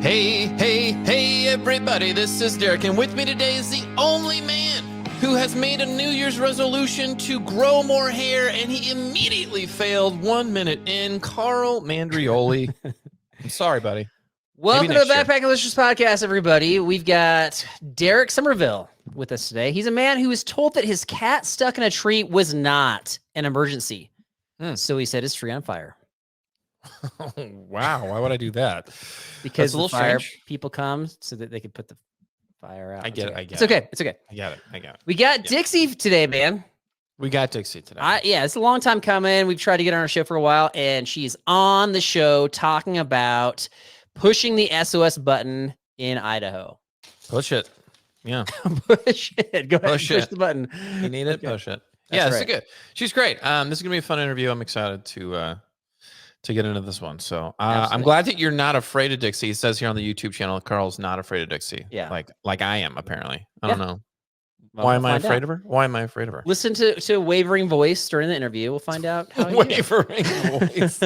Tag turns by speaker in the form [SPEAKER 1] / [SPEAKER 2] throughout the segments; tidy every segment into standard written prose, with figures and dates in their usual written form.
[SPEAKER 1] Hey, everybody, this is Derek, and with me today is the only man who has made a New Year's resolution to grow more hair, and he immediately failed 1 minute in, Carl Mandrioli. I'm sorry, buddy.
[SPEAKER 2] Welcome to the Cardiologist podcast, everybody. We've got Derek Somerville with us today. He's a man who was told that his cat stuck in a tree was not an emergency. So he set his tree on fire.
[SPEAKER 1] Wow, why would I do that?
[SPEAKER 2] Because
[SPEAKER 1] a little
[SPEAKER 2] the fire
[SPEAKER 1] strange.
[SPEAKER 2] people come so that they could put the fire out.
[SPEAKER 1] I get it.
[SPEAKER 2] It's okay. It's okay.
[SPEAKER 1] I got it.
[SPEAKER 2] We got Dixie today, man.
[SPEAKER 1] We got Dixie today.
[SPEAKER 2] It's a long time coming. We've tried to get her on our show for a while, and she's on the show talking about pushing the SOS button in Idaho.
[SPEAKER 1] Push it. Yeah.
[SPEAKER 2] Push it. Go ahead. Push the button.
[SPEAKER 1] You need it.
[SPEAKER 2] Okay.
[SPEAKER 1] Push it.
[SPEAKER 2] That's
[SPEAKER 1] Yeah, this
[SPEAKER 2] right.
[SPEAKER 1] is good. She's great. This is gonna be a fun interview. I'm excited to get into this one. So I'm glad that you're not afraid of Dixie. It says here on the YouTube channel, Carl's not afraid of Dixie.
[SPEAKER 2] Yeah.
[SPEAKER 1] Like I am, apparently. I don't know.
[SPEAKER 2] Well,
[SPEAKER 1] Why am I afraid of her? Why am I afraid of her?
[SPEAKER 2] Listen to a wavering voice during the interview. We'll find out how you
[SPEAKER 1] Wavering voice.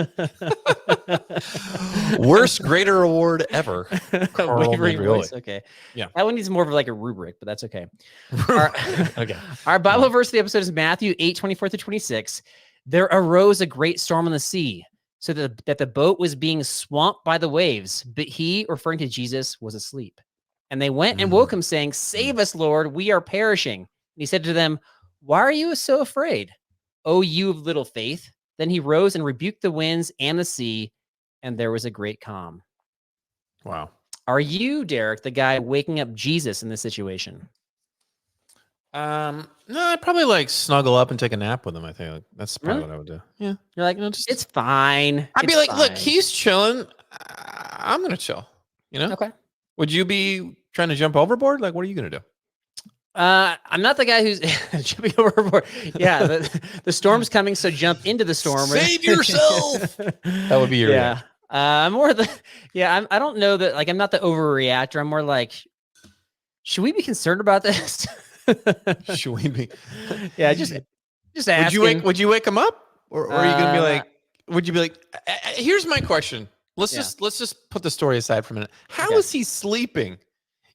[SPEAKER 1] Worst grader award ever. Carl
[SPEAKER 2] wavering
[SPEAKER 1] Mandrioli.
[SPEAKER 2] voice. Okay.
[SPEAKER 1] Yeah.
[SPEAKER 2] That one needs more of like a rubric, but that's okay.
[SPEAKER 1] Okay.
[SPEAKER 2] Our Bible verse of the episode is Matthew 8:24-26. There arose a great storm on the sea, so that the boat was being swamped by the waves, but he, referring to Jesus, was asleep. And they went and woke him, saying, "Save us, Lord, we are perishing." And he said to them, "Why are you so afraid, O you of little faith?" Then he rose and rebuked the winds and the sea, and there was a great calm.
[SPEAKER 1] Wow.
[SPEAKER 2] Are you, Derek, the guy waking up Jesus in this situation?
[SPEAKER 1] No, I'd probably like snuggle up and take a nap with him. I think that's probably what I would do. Yeah.
[SPEAKER 2] You're like, it's fine.
[SPEAKER 1] I'd be
[SPEAKER 2] It's
[SPEAKER 1] like, look,
[SPEAKER 2] fine."
[SPEAKER 1] he's chilling. I'm gonna chill. You know?
[SPEAKER 2] Okay.
[SPEAKER 1] Would you be trying to jump overboard? Like, what are you gonna do?
[SPEAKER 2] I'm not the guy who's jumping overboard. Yeah, the storm's coming, so jump into the storm.
[SPEAKER 1] Save yourself. That would be your
[SPEAKER 2] yeah. I'm more the I don't know that, like, I'm not the overreactor. I'm more like, should we be concerned about this?
[SPEAKER 1] Should we be?
[SPEAKER 2] Yeah, just asking.
[SPEAKER 1] Would you wake him up, or are you gonna be like? Would you be like? Here's my question. Let's just put the story aside for a minute. How is he sleeping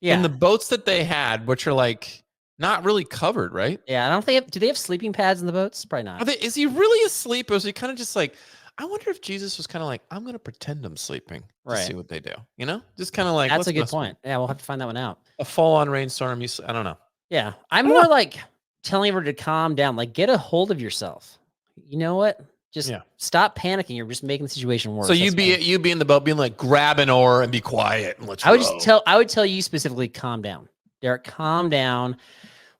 [SPEAKER 1] in the boats that they had, which are like not really covered, right?
[SPEAKER 2] Yeah, I don't think. Do they have sleeping pads in the boats? Probably not.
[SPEAKER 1] Is he really asleep, or is he kind of just like? I wonder if Jesus was kind of like, I'm gonna pretend I'm sleeping to see what they do. You know, just kind of like.
[SPEAKER 2] That's a good point. Yeah, we'll have to find that one out.
[SPEAKER 1] A full-on rainstorm. I don't know.
[SPEAKER 2] Yeah, I'm more like telling everyone to calm down. Like, get a hold of yourself. You know what? Just stop panicking. You're just making the situation worse.
[SPEAKER 1] So you'd be in the boat, being like, grab an oar and be quiet and let's. I
[SPEAKER 2] would tell you specifically, calm down, Derek. Calm down. We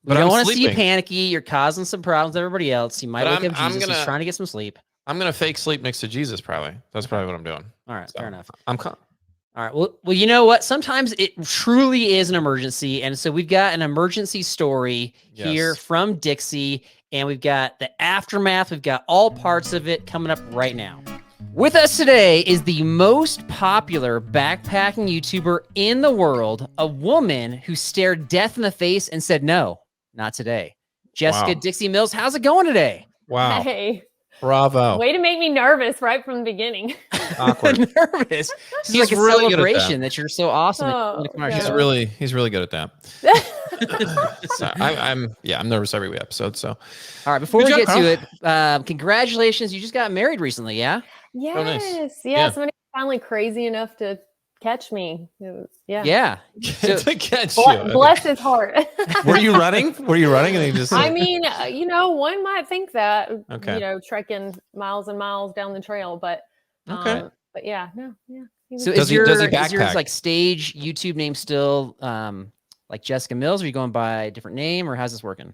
[SPEAKER 1] But
[SPEAKER 2] don't
[SPEAKER 1] I'm
[SPEAKER 2] want to see you
[SPEAKER 1] sleeping.
[SPEAKER 2] panicky. You're causing some problems with everybody else. You might wake up Jesus. He's trying to get some sleep.
[SPEAKER 1] I'm gonna fake sleep next to Jesus. Probably. That's probably what I'm doing.
[SPEAKER 2] All right, fair enough.
[SPEAKER 1] I'm calm.
[SPEAKER 2] All right. Well, you know what? Sometimes it truly is an emergency. And so we've got an emergency story here from Dixie, and we've got the aftermath. We've got all parts of it coming up right now. With us today is the most popular backpacking YouTuber in the world, a woman who stared death in the face and said, "No, not today." Jessica Dixie Mills, how's it going today?
[SPEAKER 1] Wow.
[SPEAKER 3] Hey.
[SPEAKER 1] Bravo.
[SPEAKER 3] Way to make me nervous right from the beginning.
[SPEAKER 1] Awkward.
[SPEAKER 2] Nervous. This is like a
[SPEAKER 1] really good at
[SPEAKER 2] celebration that you're so awesome.
[SPEAKER 1] He's really good at that. So I'm nervous every episode. So,
[SPEAKER 2] all right, before we get to it, congratulations! You just got married recently, yeah?
[SPEAKER 3] Yes,
[SPEAKER 1] nice.
[SPEAKER 3] yeah. Somebody was finally crazy enough to catch me. It was,
[SPEAKER 2] yeah.
[SPEAKER 1] So, to catch
[SPEAKER 3] bless his heart.
[SPEAKER 1] Were you running? And he just.
[SPEAKER 3] I mean, one might think that. Okay. Trekking miles and miles down the trail, but.
[SPEAKER 1] Okay.
[SPEAKER 3] But yeah, no, yeah.
[SPEAKER 2] So is your like stage YouTube name still like Jessica Mills? Or are you going by a different name, or how's this working?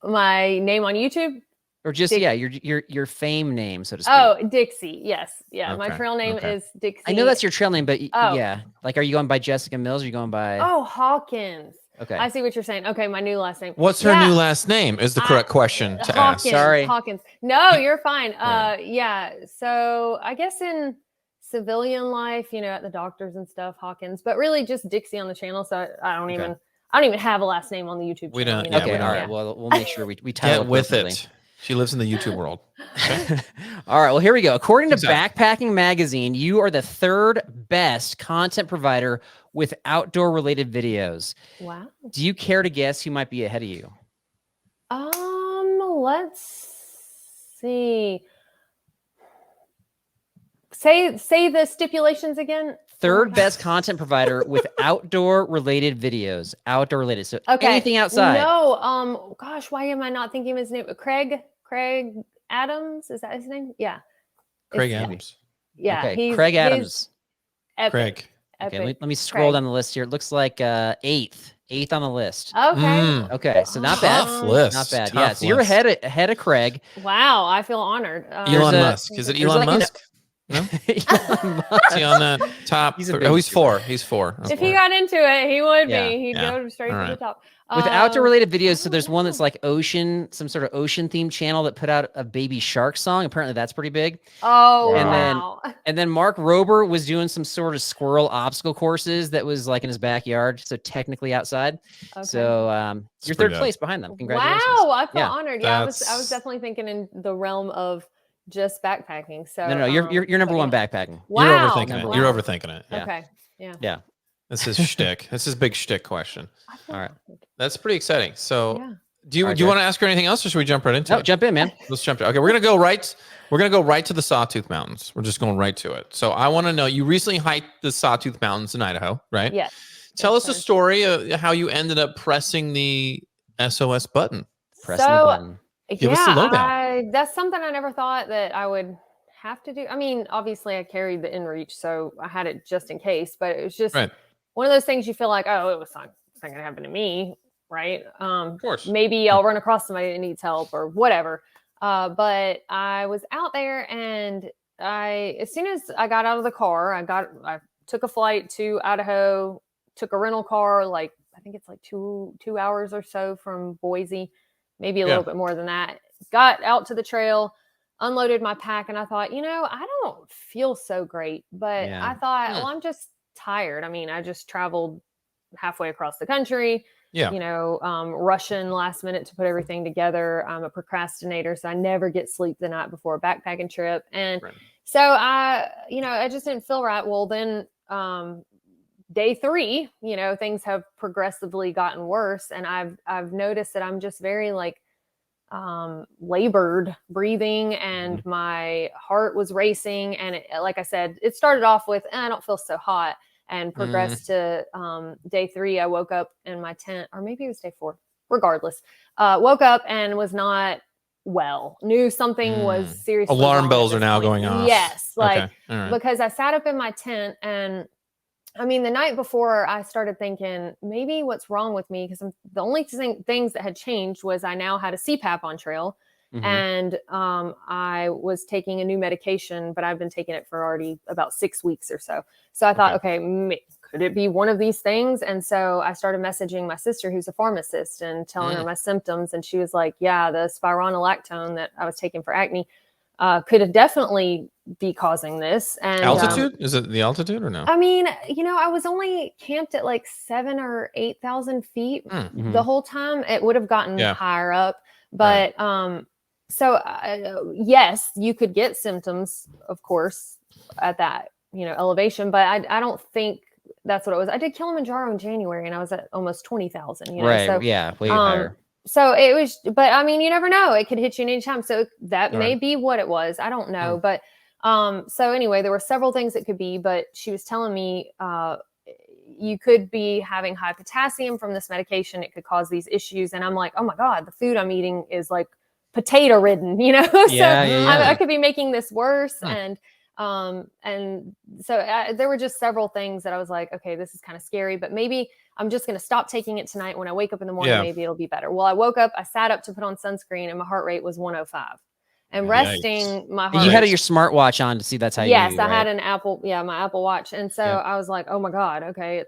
[SPEAKER 3] My name on YouTube.
[SPEAKER 2] Or just your fame name, so to speak.
[SPEAKER 3] Oh, Dixie. Yes. Yeah.
[SPEAKER 1] Okay.
[SPEAKER 3] My trail name is Dixie.
[SPEAKER 2] I know that's your trail name, but yeah. Like, are you going by Jessica Mills? Or are you going by
[SPEAKER 3] Hawkins? Okay. I see what you're saying. Okay, my new last name.
[SPEAKER 1] What's her new last name is the correct question to
[SPEAKER 3] Hawkins,
[SPEAKER 1] ask.
[SPEAKER 2] Sorry.
[SPEAKER 3] Hawkins. No, you're fine. Yeah. So I guess in civilian life, at the doctors and stuff, Hawkins, but really just Dixie on the channel. So I don't even have a last name on the YouTube channel.
[SPEAKER 1] We don't.
[SPEAKER 2] Okay. All right. Well, we'll make sure we title
[SPEAKER 1] Get with it. She lives in the YouTube world. Okay.
[SPEAKER 2] All right. Well, here we go. According to
[SPEAKER 1] Exactly.
[SPEAKER 2] Backpacking Magazine, you are the third best content provider with outdoor related videos.
[SPEAKER 3] Wow.
[SPEAKER 2] Do you care to guess who might be ahead of you?
[SPEAKER 3] Let's see. Say the stipulations again.
[SPEAKER 2] Third best content provider with outdoor related videos. Outdoor related. So
[SPEAKER 3] Okay.
[SPEAKER 2] anything outside.
[SPEAKER 3] No. Gosh, why am I not thinking of his name? Craig Adams. Is that his name? Yeah.
[SPEAKER 1] Craig Adams.
[SPEAKER 3] Yeah.
[SPEAKER 2] Okay. Craig Adams.
[SPEAKER 3] Epic.
[SPEAKER 1] Craig.
[SPEAKER 2] Okay. Let me scroll down the list here. It looks like eighth on the list.
[SPEAKER 3] Okay.
[SPEAKER 2] Okay. So not bad.
[SPEAKER 1] Tough list.
[SPEAKER 2] Not bad.
[SPEAKER 1] Tough
[SPEAKER 2] Yeah. So you're
[SPEAKER 1] list.
[SPEAKER 2] ahead of Craig.
[SPEAKER 3] Wow. I feel honored.
[SPEAKER 1] Elon Musk. Is it Elon Musk? No?
[SPEAKER 2] Elon Musk.
[SPEAKER 1] Is he on that top?
[SPEAKER 2] He's
[SPEAKER 1] He's four. He's four.
[SPEAKER 3] If he got into it, he would
[SPEAKER 2] Yeah.
[SPEAKER 3] be. He'd go straight to the top.
[SPEAKER 2] With outdoor related videos, so there's one that's like some sort of ocean themed channel that put out a baby shark song. Apparently that's pretty big.
[SPEAKER 3] Oh,
[SPEAKER 2] and
[SPEAKER 3] wow.
[SPEAKER 2] then Mark Rober was doing some sort of squirrel obstacle courses that was like in his backyard, so technically outside. Okay. So you're third place behind them. Congratulations.
[SPEAKER 3] Wow, I feel honored. Yeah, I was definitely thinking in the realm of just backpacking. So
[SPEAKER 2] no, you're number one backpacking.
[SPEAKER 3] Wow.
[SPEAKER 1] You're overthinking it. You're overthinking it.
[SPEAKER 2] Yeah.
[SPEAKER 3] Okay. Yeah.
[SPEAKER 1] This is shtick. This is big shtick question.
[SPEAKER 2] All right.
[SPEAKER 1] That's pretty exciting. So do you want to ask her anything else, or should we jump right into it?
[SPEAKER 2] Jump in, man.
[SPEAKER 1] Let's jump in. Okay, we're gonna go right to the Sawtooth Mountains. We're just going right to it. So I want to know, you recently hiked the Sawtooth Mountains in Idaho, right?
[SPEAKER 3] Yes.
[SPEAKER 1] Tell us a story of how you ended up pressing the SOS button.
[SPEAKER 2] Pressing the button.
[SPEAKER 1] Give us the lowdown.
[SPEAKER 3] That's something I never thought that I would have to do. I mean, obviously I carried the InReach, so I had it just in case, but it was just one of those things you feel like, oh, it's not going to happen to me, right?
[SPEAKER 1] Of course.
[SPEAKER 3] Maybe I'll run across somebody that needs help or whatever. But I was out there, and as soon as I got out of the car, I took a flight to Idaho, took a rental car, I think it's like two hours or so from Boise, maybe a little bit more than that. Got out to the trail, unloaded my pack, and I thought, I don't feel so great, but I thought, well, I'm just tired. I mean, I just traveled halfway across the country, rushing last minute to put everything together. I'm a procrastinator, so I never get sleep the night before a backpacking trip. And so I just didn't feel right. Well, then, day 3, things have progressively gotten worse. And I've noticed that I'm just very labored breathing, and my heart was racing. And like I said, it started off with, I don't feel so hot, and progressed to day 3. I woke up in my tent, or maybe it was day 4, regardless, woke up and was not well, knew something was seriously
[SPEAKER 1] alarm
[SPEAKER 3] wrong
[SPEAKER 1] bells are now going off.
[SPEAKER 3] Yes. Because I sat up in my tent, and I mean, the night before I started thinking maybe what's wrong with me, because the only things that had changed was I now had a CPAP on trail, and I was taking a new medication, but I've been taking it for already about 6 weeks or so. So I thought, okay, could it be one of these things? And so I started messaging my sister, who's a pharmacist, and telling her my symptoms. And she was like, yeah, the spironolactone that I was taking for acne could have definitely be causing this. And
[SPEAKER 1] altitude? Is it the altitude or no?
[SPEAKER 3] I mean, I was only camped at like 7,000 or 8,000 feet the whole time. It would have gotten higher up, but so yes, you could get symptoms, of course, at that elevation, but I don't think that's what it was. I did Kilimanjaro in January, and I was at almost 20,000.
[SPEAKER 2] Right?
[SPEAKER 3] So,
[SPEAKER 2] way higher.
[SPEAKER 3] So it was, but I mean, you never know. It could hit you anytime. So that may be what it was. I don't know. But so anyway, there were several things it could be, but she was telling me you could be having high potassium from this medication. It could cause these issues. And I'm like, oh my God, the food I'm eating is like potato ridden, I could be making this worse. And so there were just several things that I was like, okay, this is kind of scary, but maybe I'm just going to stop taking it tonight. When I wake up in the morning, maybe it'll be better. Well, I woke up, I sat up to put on sunscreen, and my heart rate was 105. And resting my heart.
[SPEAKER 2] You had your smartwatch on to see that's how you
[SPEAKER 3] Yes,
[SPEAKER 2] knew,
[SPEAKER 3] I
[SPEAKER 2] right?
[SPEAKER 3] had an Apple, my Apple Watch. And so I was like, oh my God, okay,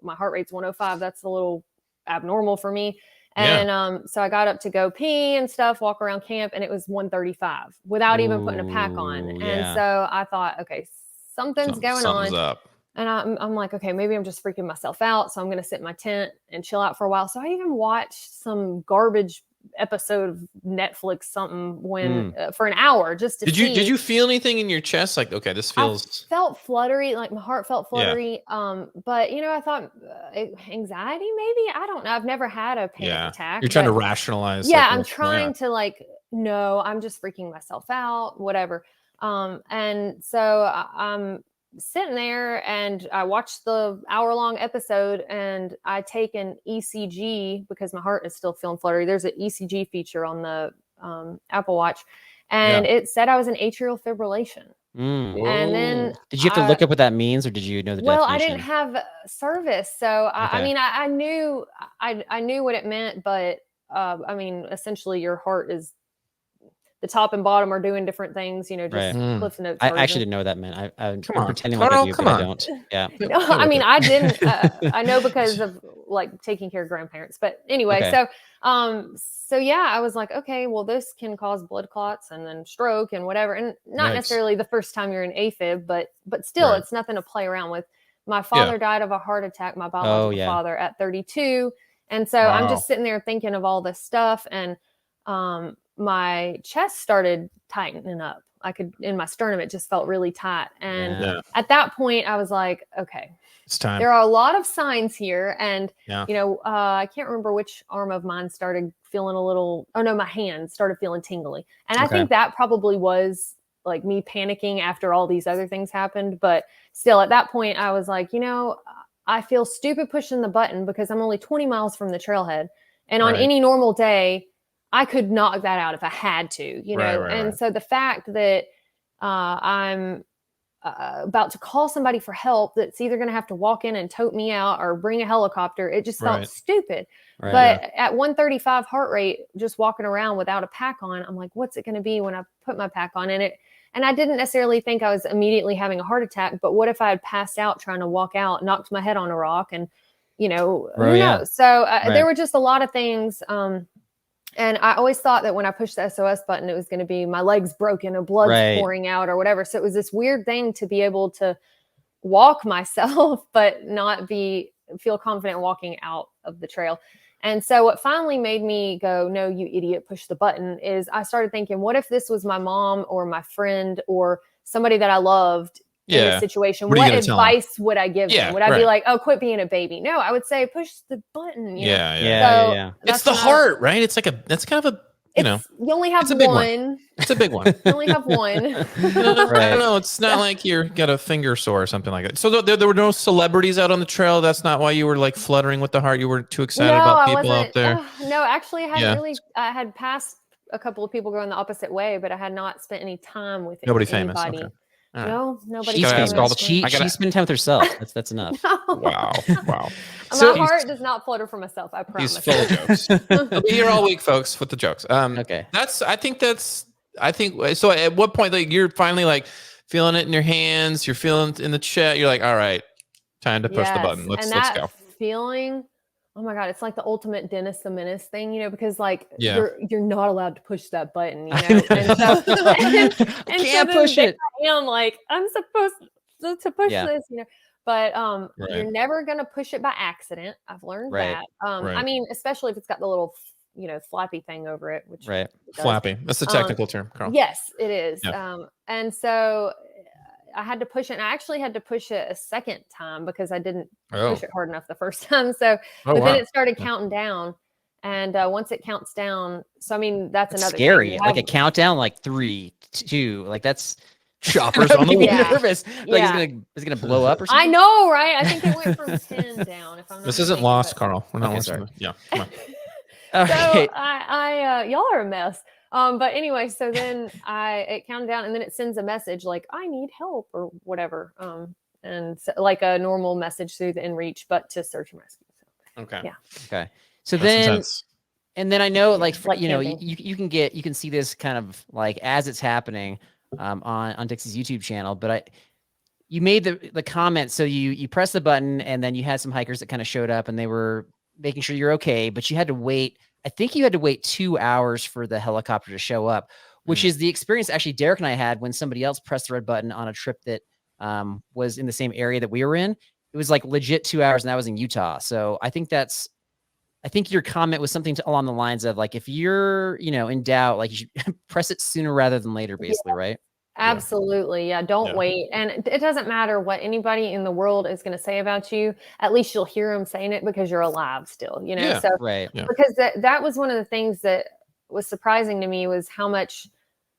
[SPEAKER 3] my heart rate's 105. That's a little abnormal for me. And so I got up to go pee and stuff, walk around camp, and it was 135 without even putting a pack on. And so I thought, okay, something's going on.
[SPEAKER 1] Up.
[SPEAKER 3] And I'm like, okay, maybe I'm just freaking myself out. So I'm going to sit in my tent and chill out for a while. So I even watched some garbage episode of Netflix something when for an hour just to see.
[SPEAKER 1] Did you feel anything in your chest? Like, okay, this feels.
[SPEAKER 3] I felt fluttery, like my heart felt fluttery. But I thought anxiety, maybe, I don't know. I've never had a panic attack.
[SPEAKER 1] You're trying to rationalize.
[SPEAKER 3] Yeah, I'm trying to no, I'm just freaking myself out, whatever. And so I'm sitting there and I watched the hour-long episode, and I take an ECG because my heart is still feeling fluttery. There's an ECG feature on the Apple Watch, and it said I was in atrial fibrillation. And then
[SPEAKER 2] did you have to look up what that means, or did you know the definition?
[SPEAKER 3] I didn't have service, so I mean, I knew what it meant, but I mean, essentially your heart is, the top and bottom are doing different things, just Cliff Notes.
[SPEAKER 2] I actually didn't know what that meant. I'm pretending
[SPEAKER 1] Carl,
[SPEAKER 2] like I do, but I don't. Yeah.
[SPEAKER 3] No, I mean, I didn't. I know because of taking care of grandparents. But anyway, so yeah, I was like, okay, well, this can cause blood clots and then stroke and whatever. And not necessarily the first time you're in AFib, but still, it's nothing to play around with. My father died of a heart attack, my biological father, at 32. And so I'm just sitting there thinking of all this stuff. And my chest started tightening up. In my sternum, it just felt really tight. And at that point I was like, okay,
[SPEAKER 1] it's time.
[SPEAKER 3] There are a lot of signs here. And, I can't remember which arm of mine started feeling my hand started feeling tingly. And I think that probably was like me panicking after all these other things happened. But still, at that point I was like, I feel stupid pushing the button because I'm only 20 miles from the trailhead. And on any normal day, I could knock that out if I had to, and so the fact that I'm about to call somebody for help that's either going to have to walk in and tote me out or bring a helicopter, it just felt stupid. But at 135 heart rate, just walking around without a pack on, I'm like, what's it going to be when I put my pack on? And I didn't necessarily think I was immediately having a heart attack, but what if I had passed out trying to walk out, knocked my head on a rock, and who knows? So there were just a lot of things. And I always thought that when I pushed the SOS button, it was going to be my legs broken or blood's pouring out or whatever. So it was this weird thing to be able to walk myself, but not feel confident walking out of the trail. And so what finally made me go, no, you idiot, push the button, is I started thinking, what if this was my mom or my friend or somebody that I loved in this situation? What advice would I give them? Would I be like, oh, quit being a baby? No, I would say push the button.
[SPEAKER 1] It's the heart, right? It's that's kind of a,
[SPEAKER 3] you only have one.
[SPEAKER 1] It's a big one.
[SPEAKER 3] You only have one.
[SPEAKER 1] I don't know. It's not like you got a finger sore or something like that. So there were no celebrities out on the trail. That's not why you were like fluttering with the heart. You were too excited about people out there.
[SPEAKER 3] No, actually, I had passed a couple of people going the opposet way, but I had not spent any time with
[SPEAKER 1] nobody famous.
[SPEAKER 3] Okay.
[SPEAKER 1] Right.
[SPEAKER 3] No, nobody.
[SPEAKER 2] She spent time with herself. That's enough.
[SPEAKER 1] Wow.
[SPEAKER 3] My heart does not flutter for myself. I promise.
[SPEAKER 1] He's full of jokes. I'll be here all week, folks, with the jokes.
[SPEAKER 2] Okay.
[SPEAKER 1] I think so. At what point, you're finally feeling it in your hands, you're feeling it in the chest. You're like, all right, time to push the button. Let's go.
[SPEAKER 3] Feeling. Oh my God, it's like the ultimate Dennis the Menace thing, because you're not allowed to push that button, and so
[SPEAKER 2] can't push it.
[SPEAKER 3] I am like, I'm supposed to push this, but you're never gonna push it by accident. I've learned that. I mean, especially if it's got the little flappy thing over it, which
[SPEAKER 1] flappy. That's the technical term, Carl.
[SPEAKER 3] Yes, it is. Yeah. And so I had to push it, and I actually had to push it a second time because I didn't push it hard enough the first time. So, then it started counting down, and once it counts down, so I mean that's another
[SPEAKER 2] scary. Like a countdown, 3, 2, that's choppers on the nervous. It's gonna blow up or something.
[SPEAKER 3] I know, right? I think it went from 10 down. If I'm not
[SPEAKER 1] this isn't lost, Carl. We're not listening. Yeah, come on.
[SPEAKER 3] So I y'all are a mess. But anyway, so then it counted down, and then it sends a message like, I need help or whatever. And so, like a normal message through the InReach, but to search and rescue. So,
[SPEAKER 1] okay.
[SPEAKER 3] Yeah.
[SPEAKER 2] Okay. So
[SPEAKER 1] that's intense.
[SPEAKER 2] And then I know you can see this kind of as it's happening on Dixie's YouTube channel, but you made the comment. So you press the button, and then you had some hikers that kind of showed up, and they were making sure you're okay, but you had to wait. I think you had to wait 2 hours for the helicopter to show up, which is the experience actually Derek and I had when somebody else pressed the red button on a trip that was in the same area that we were in. It was legit 2 hours, and that was in Utah. So I think that's I think your comment was something along the lines of like, if you're, in doubt, like you should press it sooner rather than later, basically, right?
[SPEAKER 3] Absolutely. Yeah. Don't wait. And it doesn't matter what anybody in the world is going to say about you. At least you'll hear them saying it because you're alive still, So,
[SPEAKER 2] right.
[SPEAKER 3] Because that was one of the things that was surprising to me was how much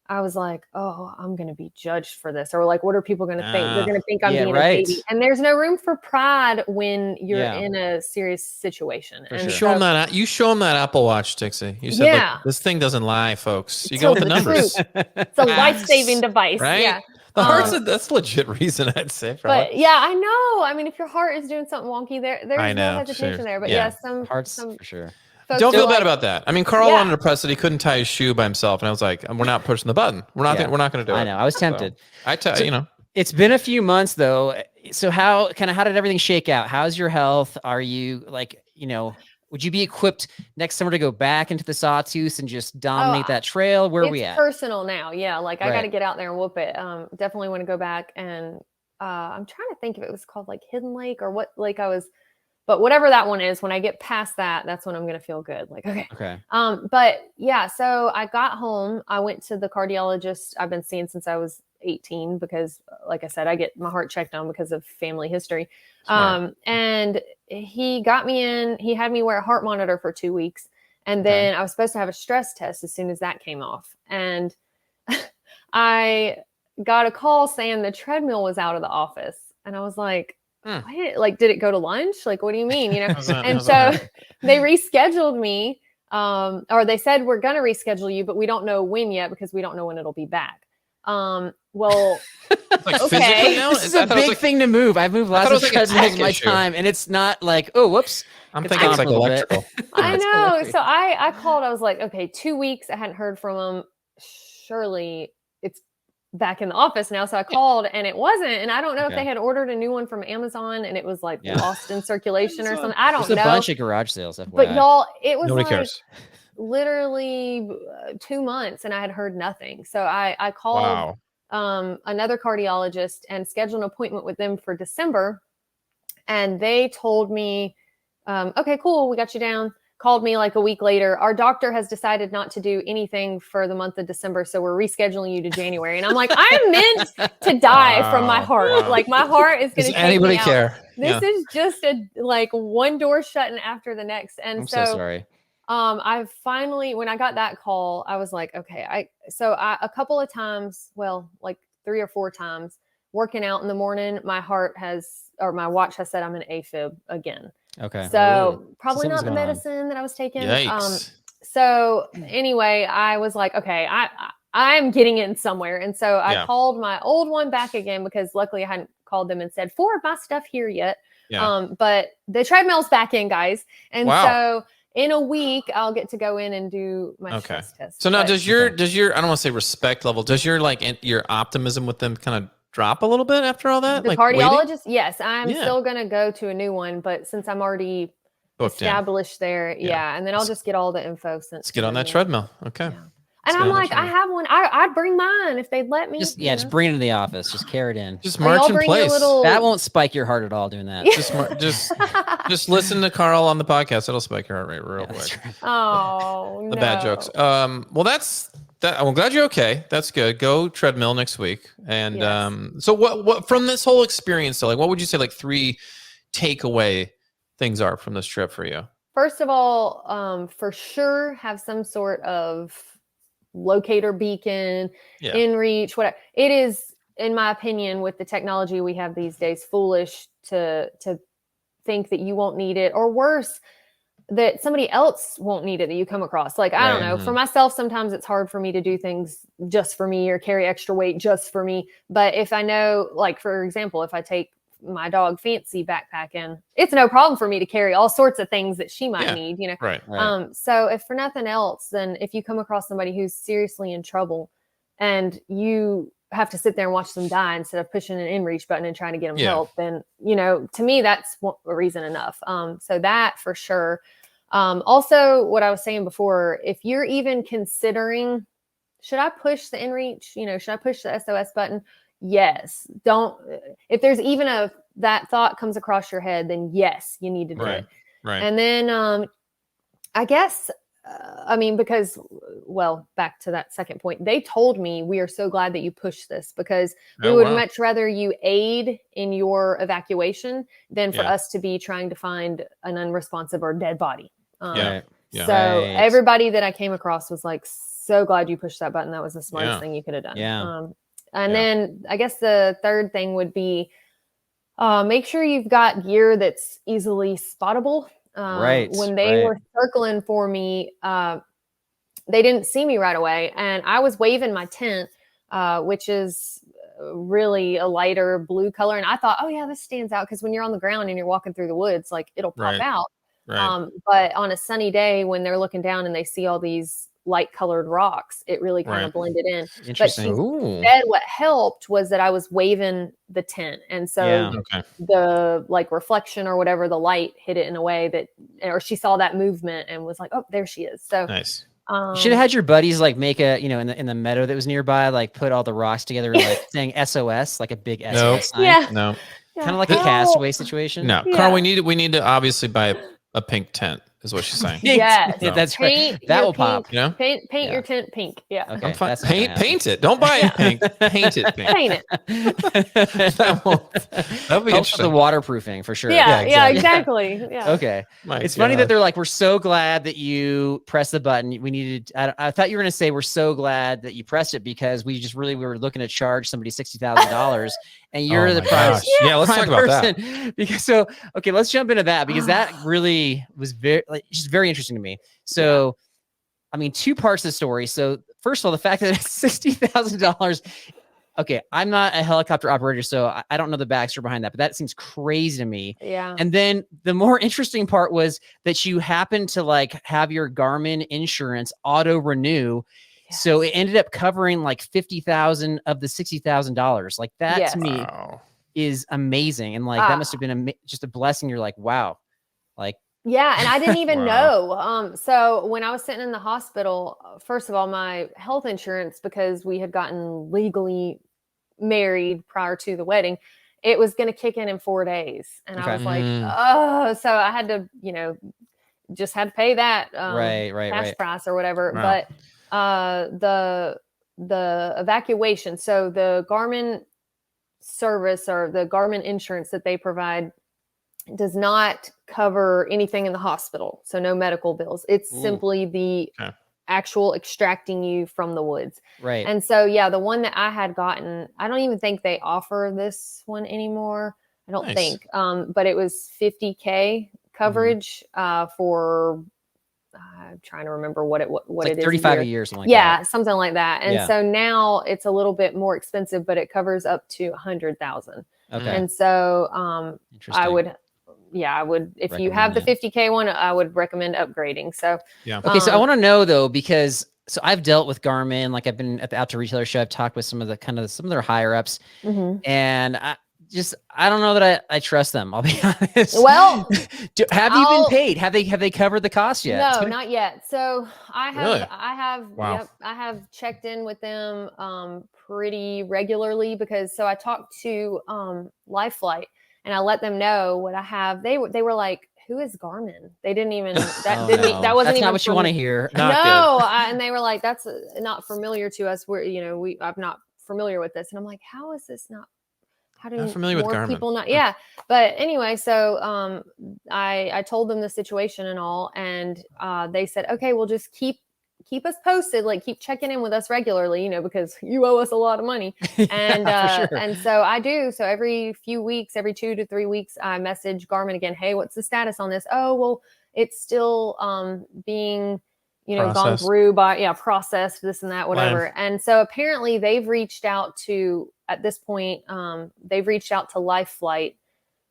[SPEAKER 3] I was like, oh, I'm going to be judged for this. Or like, what are people going to think? They're going to think I'm being a baby. And there's no room for pride when you're in a serious situation.
[SPEAKER 1] And show them that. You show them that Apple Watch, Dixie. You said, look, this thing doesn't lie, folks. You go with the numbers.
[SPEAKER 3] It's a life-saving device.
[SPEAKER 1] Right?
[SPEAKER 3] Yeah.
[SPEAKER 1] The heart's that's a legit reason, I'd say. Probably.
[SPEAKER 3] But yeah, I know. I mean, if your heart is doing something wonky, there's no hesitation there. But some
[SPEAKER 2] hearts for sure.
[SPEAKER 1] Don't feel bad about that. I mean, Carl wanted to press it. He couldn't tie his shoe by himself, and I was like, "We're not pushing the button. We're not going to do it."
[SPEAKER 2] I know. I was tempted.
[SPEAKER 1] So,
[SPEAKER 2] It's been a few months though. So how did everything shake out? How's your health? Are you would you be equipped next summer to go back into the Sawtooths and just dominate that trail? Where are we at?
[SPEAKER 3] It's personal now. Yeah. Like I got to get out there and whoop it. Definitely want to go back. And I'm trying to think if it was called like Hidden Lake or what lake I was, but whatever that one is, when I get past that, that's when I'm going to feel good. Like, okay. But yeah, so I got home, I went to the cardiologist I've been seeing since I was 18, because like I said, I get my heart checked on because of family history. And he got me in, he had me wear a heart monitor for 2 weeks. And then I was supposed to have a stress test as soon as that came off. And I got a call saying the treadmill was out of the office. And I was like, what? Like, did it go to lunch? Like, what do you mean? And so they rescheduled me, or they said, we're going to reschedule you, but we don't know when yet because we don't know when it'll be back. Well,
[SPEAKER 1] like okay.
[SPEAKER 2] This is a big thing to move. I've moved lots of treadmills in my time, and it's not like, oh, whoops.
[SPEAKER 1] I'm thinking it's like electrical.
[SPEAKER 3] I know. So I called. I was like, okay, 2 weeks. I hadn't heard from them. Surely it's back in the office now. So I called, and it wasn't. And I don't know if they had ordered a new one from Amazon, and it was like lost in circulation or something. I don't know.
[SPEAKER 2] There's a bunch of garage sales. FYI.
[SPEAKER 3] But y'all, it was
[SPEAKER 1] nobody
[SPEAKER 3] like
[SPEAKER 1] cares.
[SPEAKER 3] Literally 2 months, and I had heard nothing. So I called another cardiologist and scheduled an appointment with them for December. And they told me, okay, cool. We got you down. Called me like a week later. Our doctor has decided not to do anything for the month of December. So we're rescheduling you to January. And I'm like, I'm meant to die from my heart. Like my heart is going to take
[SPEAKER 1] anybody
[SPEAKER 3] me out.
[SPEAKER 1] Care?
[SPEAKER 3] This is just one door shutting after the next. And
[SPEAKER 2] I'm so sorry.
[SPEAKER 3] I finally, when I got that call, I was like, okay, a couple of times, well, like 3 or 4 times working out in the morning, my watch has said I'm an AFib again.
[SPEAKER 2] Okay.
[SPEAKER 3] So probably not the medicine that I was taking.
[SPEAKER 1] Yikes.
[SPEAKER 3] So anyway, I was like, okay, I'm getting in somewhere. And so I called my old one back again, because luckily I hadn't called them and said 4 of my stuff here yet. Yeah. But the treadmill's back in, guys. And so in a week, I'll get to go in and do my stress test.
[SPEAKER 1] So now does your, I don't want to say respect level, does your your optimism with them kind of drop a little bit after all that?
[SPEAKER 3] The cardiologist? Yes, I'm still going to go to a new one, but since I'm already established there, and then I'll just get all the info.
[SPEAKER 1] Let's get on that treadmill. Okay.
[SPEAKER 3] Yeah. And I'm like, I have one. I'd bring mine if they'd let me.
[SPEAKER 2] Just bring it to the office. Just carry it in.
[SPEAKER 1] Just march in place.
[SPEAKER 2] That won't spike your heart at all doing that.
[SPEAKER 1] Just listen to Carl on the podcast. It'll spike your heart rate real quick.
[SPEAKER 3] Right. Oh,
[SPEAKER 1] the bad jokes. Well, that's that. I'm glad you're okay. That's good. Go treadmill next week. And so what from this whole experience? So what would you say 3 takeaway things are from this trip for you?
[SPEAKER 3] First of all, for sure have some sort of locator beacon, InReach, whatever. It is, in my opinion, with the technology we have these days, foolish to think that you won't need it, or worse, that somebody else won't need it that you come across. Like, I don't know. For myself, sometimes it's hard for me to do things just for me or carry extra weight just for me. But if I know, like, for example, if I take my dog Fancy backpack in, it's no problem for me to carry all sorts of things that she might need,
[SPEAKER 1] Right.
[SPEAKER 3] So if for nothing else, then if you come across somebody who's seriously in trouble and you have to sit there and watch them die instead of pushing an InReach button and trying to get them help, then, to me, that's a reason enough. So that for sure. Also what I was saying before, if you're even considering, should I push the InReach? Should I push the SOS button? Yes. Don't, if there's even that thought comes across your head, then yes, you need to do it.
[SPEAKER 1] Right.
[SPEAKER 3] And then, I guess, I mean, because, well, back to that second point, they told me, we are so glad that you pushed this because we would much rather you aid in your evacuation than for us to be trying to find an unresponsive or dead body. So everybody that I came across was like, so glad you pushed that button. That was the smartest thing you could have done. And then I guess the third thing would be make sure you've got gear that's easily spottable. When they were circling for me, they didn't see me right away. And I was waving my tent, which is really a lighter blue color. And I thought, oh yeah, this stands out. Cause when you're on the ground and you're walking through the woods, like it'll pop out. But on a sunny day when they're looking down and they see all these light colored rocks, it really kind of blended in. But she said what helped was that I was waving the tent. And so the like reflection or whatever, the light hit it in a way that, or she saw that movement and was like, oh, there she is. So
[SPEAKER 1] nice.
[SPEAKER 2] You should have had your buddies like make a, in the meadow that was nearby, like put all the rocks together, like saying SOS, like a big SOS sign.
[SPEAKER 1] No.
[SPEAKER 2] Kind of like a castaway situation.
[SPEAKER 1] No, Carl, we need to obviously buy a pink tent, is what she's saying.
[SPEAKER 3] Yes,
[SPEAKER 2] that's right. That will pop.
[SPEAKER 3] Paint your tent pink. Yeah.
[SPEAKER 2] Okay.
[SPEAKER 1] I'm fine. Paint it. Don't buy it pink. Paint it pink.
[SPEAKER 3] Paint it.
[SPEAKER 1] That'll be interesting.
[SPEAKER 2] The waterproofing for sure.
[SPEAKER 3] Yeah, exactly. Yeah.
[SPEAKER 2] Okay. It's funny that they're like, we're so glad that you pressed the button. We needed. I thought you were going to say we're so glad that you pressed it because we were looking to charge somebody $60,000. And you're the prime.
[SPEAKER 1] Yeah, let's talk about that.
[SPEAKER 2] Because let's jump into that because that really was just very interesting to me. So, I mean, two parts of the story. So, first of all, the fact that it's $60,000. Okay, I'm not a helicopter operator, so I don't know the backstory behind that, but that seems crazy to me.
[SPEAKER 3] Yeah.
[SPEAKER 2] And then the more interesting part was that you happened to like have your Garmin insurance auto renew. So it ended up covering like $50,000 of the $60,000. Like that to me is amazing. And like, that must've been just a blessing. You're like, wow. Like,
[SPEAKER 3] yeah. And I didn't even know. So when I was sitting in the hospital, first of all, my health insurance, because we had gotten legally married prior to the wedding, it was going to kick in 4 days. And I was like, oh, so I had to, just had to pay that cash price or whatever. Wow. But the evacuation, so the Garmin service or the Garmin insurance that they provide does not cover anything in the hospital. So no medical bills. It's simply the actual extracting you from the woods.
[SPEAKER 2] Right.
[SPEAKER 3] And so, the one that I had gotten, I don't even think they offer this one anymore. I don't think, but it was $50K coverage for, I'm trying to remember what it is.
[SPEAKER 2] 35 a year, something like that.
[SPEAKER 3] Something like that. And so now it's a little bit more expensive, but it covers up to 100,000.
[SPEAKER 2] Okay.
[SPEAKER 3] And so I would, if you have the $50K one, I would recommend upgrading. So,
[SPEAKER 2] okay. So I want to know though, because I've dealt with Garmin, like I've been at the Outdoor Retailer Show. I've talked with some of their higher ups and I don't know that I trust them. I'll be honest.
[SPEAKER 3] Well,
[SPEAKER 2] have you been paid? Have they covered the cost yet?
[SPEAKER 3] No, not yet. So I have,
[SPEAKER 1] Really?
[SPEAKER 3] I have checked in with them pretty regularly because I talked to Life Flight and I let them know what I have. They were like, who is Garmin? They didn't even, that wasn't even
[SPEAKER 2] what you want to hear.
[SPEAKER 3] And they were like, that's not familiar to us. I'm not familiar with this. And I'm like, how is this not? How do more people not? Yeah. But anyway, so I told them the situation and all, and they said, okay, we'll just keep us posted, like keep checking in with us regularly, because you owe us a lot of money. And and so I do. So every few weeks, every 2 to 3 weeks, I message Garmin again. Hey, what's the status on this? Oh, well, it's still being gone through by processed, this and that, whatever. And so apparently they've reached out to, at this point, they've reached out to Life Flight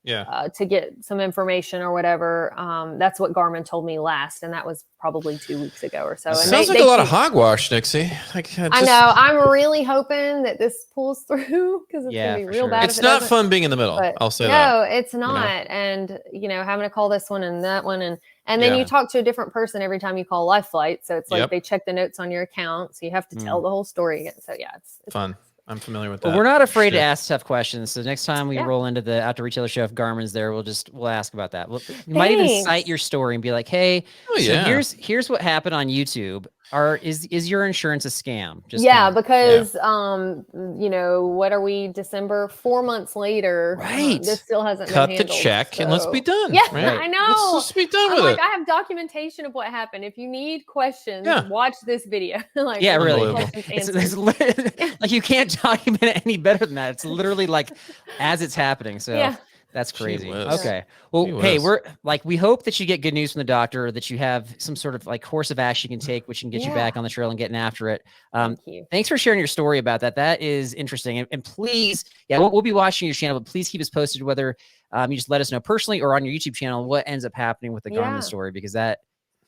[SPEAKER 3] to get some information or whatever. That's what Garmin told me last, and that was probably 2 weeks ago or so. And
[SPEAKER 1] sounds like a lot of hogwash, Dixie.
[SPEAKER 3] I know. I'm really hoping that this pulls through because it's gonna be real bad.
[SPEAKER 1] It's not fun being in the middle. I'll say that.
[SPEAKER 3] No, it's not. And having to call this one and that one and then you talk to a different person every time you call Life Flight. So it's like they check the notes on your account. So you have to tell the whole story again. So it's
[SPEAKER 1] fun. I'm familiar with that.
[SPEAKER 2] Well, we're not afraid to
[SPEAKER 1] Shit.
[SPEAKER 2] ask tough questions. So next time we roll into the Outdoor Retailer Show, if Garmin's there, we'll ask about that. You might even cite your story and be like, "Hey, here's what happened on YouTube. Is your insurance a scam?" Just
[SPEAKER 3] because you know, what are we? December, 4 months later,
[SPEAKER 2] right?
[SPEAKER 3] This still hasn't
[SPEAKER 1] cut
[SPEAKER 3] been
[SPEAKER 1] the
[SPEAKER 3] handled,
[SPEAKER 1] check and let's be done.
[SPEAKER 3] Yeah,
[SPEAKER 1] right?
[SPEAKER 3] I know.
[SPEAKER 1] Let's just be done
[SPEAKER 3] I'm
[SPEAKER 1] with it.
[SPEAKER 3] I have documentation of what happened. If you need questions, watch this video. Like,
[SPEAKER 2] really.
[SPEAKER 3] Questions
[SPEAKER 2] Like you can't document it any better than that. It's literally like as it's happening. So that's crazy. Okay. Well, hey, we hope that you get good news from the doctor, or that you have some sort of like course of action you can take, which can get you back on the trail and getting after it.
[SPEAKER 3] Thank you.
[SPEAKER 2] Thanks for sharing your story about that. That is interesting. And please, we'll be watching your channel, but please keep us posted whether you just let us know personally or on your YouTube channel what ends up happening with the Garmin story, because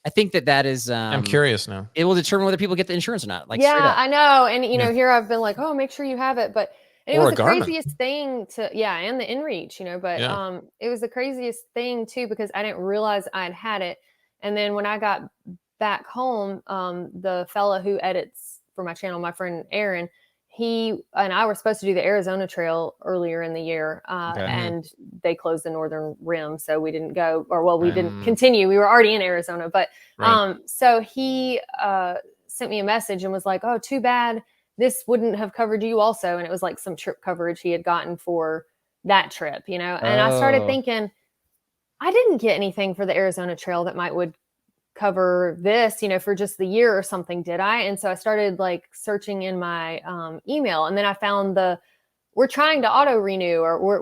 [SPEAKER 2] I think that is.
[SPEAKER 1] I'm curious now.
[SPEAKER 2] It will determine whether people get the insurance or not. Like,
[SPEAKER 3] I know. And you know, here I've been like, oh, make sure you have it, but. And it was the craziest thing and the InReach, you know, but it was the craziest thing too, because I didn't realize I'd had it. And then when I got back home, the fella who edits for my channel, my friend Aaron, he and I were supposed to do the Arizona Trail earlier in the year, and they closed the northern rim, so we didn't go, we didn't continue. We were already in Arizona, but so he sent me a message and was like, "Oh, too bad. This wouldn't have covered you also." And it was like some trip coverage he had gotten for that trip, you know? And I started thinking, I didn't get anything for the Arizona Trail that would cover this, you know, for just the year or something, did I? And so I started like searching in my email, and then I found we're trying to auto renew, or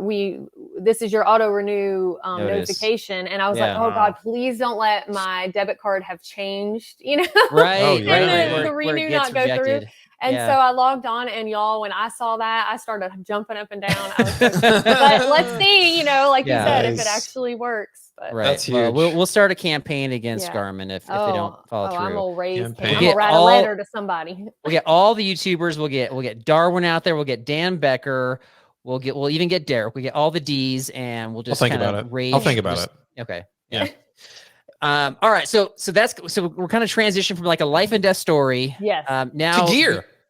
[SPEAKER 3] this is your auto renew notification. And I was like, oh God, please don't let my debit card have changed, you know?
[SPEAKER 2] Right.
[SPEAKER 3] And the renew not go through. And so I logged on, and y'all, when I saw that, I started jumping up and down. I was like, but let's see, you know, like you said, if it actually works. But
[SPEAKER 1] that's huge.
[SPEAKER 2] We'll start a campaign against Garmin if they don't follow through.
[SPEAKER 3] I'm gonna write a letter to somebody.
[SPEAKER 2] We'll get all the YouTubers. We'll get Darwin out there. We'll get Dan Becker. We'll even get Derek. We get all the D's, and we'll just
[SPEAKER 1] think about it. I'll think about it.
[SPEAKER 2] Okay.
[SPEAKER 1] Yeah.
[SPEAKER 2] All right. So we're kind of transitioning from like a life and death story.
[SPEAKER 3] Yes.
[SPEAKER 2] Now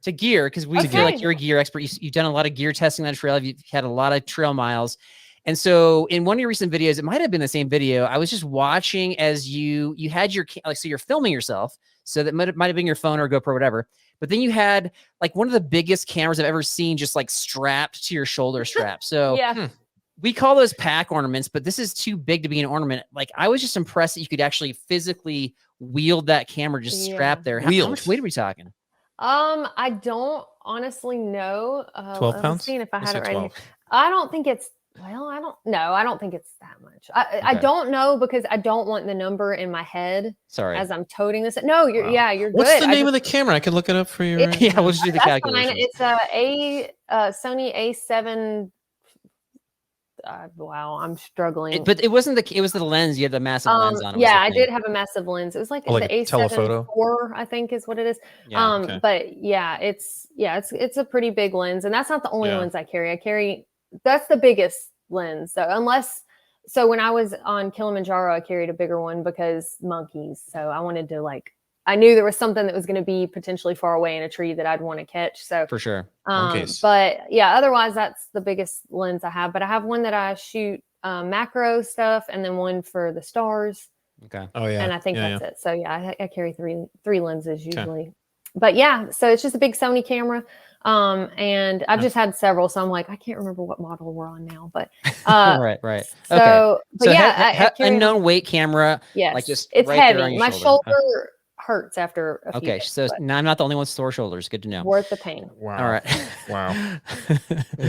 [SPEAKER 1] to
[SPEAKER 2] gear, because we feel like you're a gear expert. You've done a lot of gear testing on the trail. You've had a lot of trail miles. And so in one of your recent videos, it might have been the same video, I was just watching as you had your, so you're filming yourself. So that might have been your phone or GoPro, whatever. But then you had like one of the biggest cameras I've ever seen just like strapped to your shoulder strap. So we call those pack ornaments, but this is too big to be an ornament. Like, I was just impressed that you could actually physically wield that camera just strapped there. How much weight are we talking?
[SPEAKER 3] I don't honestly know.
[SPEAKER 1] 12 pounds?
[SPEAKER 3] Seeing if I had it right here. I don't think it's, I don't think it's that much. I don't know, because I don't want the number in my head.
[SPEAKER 2] Sorry.
[SPEAKER 3] As I'm toting this. No, you're good.
[SPEAKER 1] What's the name of the camera? I can look it up for you.
[SPEAKER 2] We'll just do the calculation.
[SPEAKER 3] It's a Sony A7. Wow, I'm struggling.
[SPEAKER 2] But it wasn't it was the lens. You had the massive lens on it.
[SPEAKER 3] Yeah, I did have a massive lens. It was like the A7
[SPEAKER 1] telephoto
[SPEAKER 3] IV, I think is what it is. But yeah, it's a pretty big lens, and that's not the only lens I carry. That's the biggest lens. So when I was on Kilimanjaro, I carried a bigger one because monkeys. So I wanted to I knew there was something that was going to be potentially far away in a tree that I'd want to catch. So
[SPEAKER 2] for sure.
[SPEAKER 3] But yeah, otherwise that's the biggest lens I have. But I have one that I shoot macro stuff, and then one for the stars.
[SPEAKER 2] Okay.
[SPEAKER 1] Oh yeah.
[SPEAKER 3] And I think that's it. So yeah, I carry three lenses usually. Okay. But yeah, so it's just a big Sony camera. And I've just had several, so I'm like, I can't remember what model we're on now, but
[SPEAKER 2] right.
[SPEAKER 3] So,
[SPEAKER 2] okay.
[SPEAKER 3] But yeah,
[SPEAKER 2] unknown weight camera.
[SPEAKER 3] Yes,
[SPEAKER 2] like just
[SPEAKER 3] it's
[SPEAKER 2] right
[SPEAKER 3] heavy.
[SPEAKER 2] There on your
[SPEAKER 3] My shoulder hurts after a few days,
[SPEAKER 2] so now I'm not the only one with sore shoulders. Good to know.
[SPEAKER 3] Worth the pain.
[SPEAKER 2] Wow. All right.
[SPEAKER 1] Wow.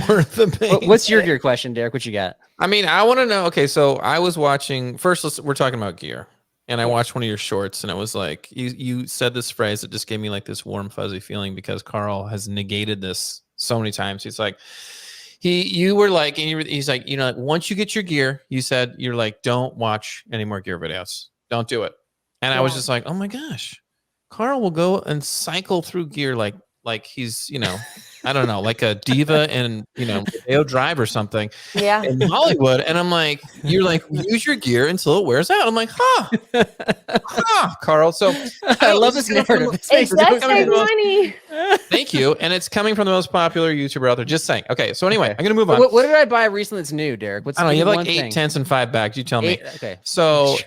[SPEAKER 1] Worth the pain.
[SPEAKER 2] What's your gear question, Derek? What you got?
[SPEAKER 1] I mean, I want to know. Okay, so I was watching. First, we're talking about gear. And I watched one of your shorts, and it was like, you said this phrase that just gave me like this warm, fuzzy feeling, because Carl has negated this so many times. He's like, you were like, and he's like, you know, like, once you get your gear, you said, you're like, don't watch any more gear videos. Don't do it. And I was just like, oh my gosh, Carl will go and cycle through gear like he's, you know, I don't know, like a diva in, Rodeo Drive or something
[SPEAKER 3] Yeah.
[SPEAKER 1] in Hollywood. And I'm like, you're like, use your gear until it wears out. I'm like, Carl. So
[SPEAKER 2] I love this narrative.
[SPEAKER 3] It does save money.
[SPEAKER 1] Thank you. And it's coming from the most popular YouTuber out there. Just saying. Okay. So anyway, I'm going to move on.
[SPEAKER 2] What did I buy recently that's new, Derek?
[SPEAKER 1] I don't know. You have like 8 tents and 5 bags. You tell me.
[SPEAKER 2] Okay.
[SPEAKER 1] So,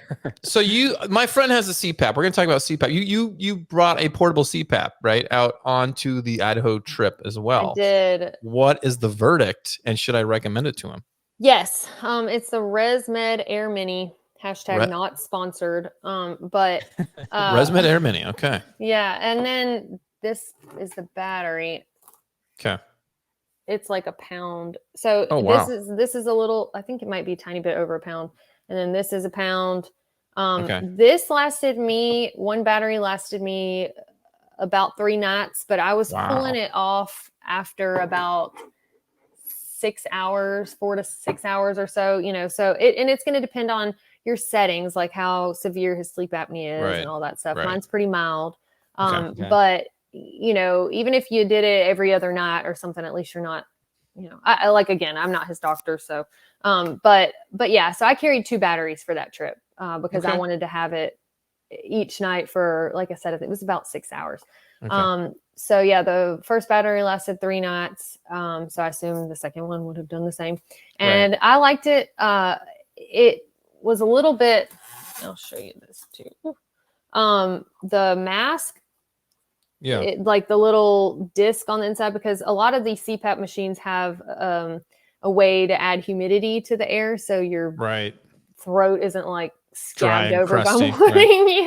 [SPEAKER 2] Sure.
[SPEAKER 1] my friend has a CPAP. We're going to talk about CPAP. You brought a portable CPAP, right? Out onto the Idaho trip as well.
[SPEAKER 3] I did.
[SPEAKER 1] What is the verdict? And should I recommend it to him?
[SPEAKER 3] Yes. It's the ResMed Air Mini. Hashtag not sponsored. But
[SPEAKER 1] ResMed Air Mini. Okay.
[SPEAKER 3] Yeah. And then this is the battery.
[SPEAKER 1] Okay.
[SPEAKER 3] It's like a pound. So this is a little, I think it might be a tiny bit over a pound. And then this is a pound. This lasted me, one battery lasted me about 3 nights, but I was pulling it off after about 6 hours, 4 to 6 hours or so, so it's going to depend on your settings, like how severe his sleep apnea is and all that stuff.
[SPEAKER 1] Right.
[SPEAKER 3] Mine's pretty mild. But even if you did it every other night or something, at least you're not, I like, again, I'm not his doctor. So, but yeah, so I carried 2 batteries for that trip, because I wanted to have it each night for, like I said, it was about 6 hours. So yeah, the first battery lasted 3 nights. So I assume the second one would have done the same. And I liked it. It was a little bit, I'll show you this too. The mask, like the little disc on the inside, because a lot of these CPAP machines have a way to add humidity to the air, so your throat isn't like scabbed over by morning.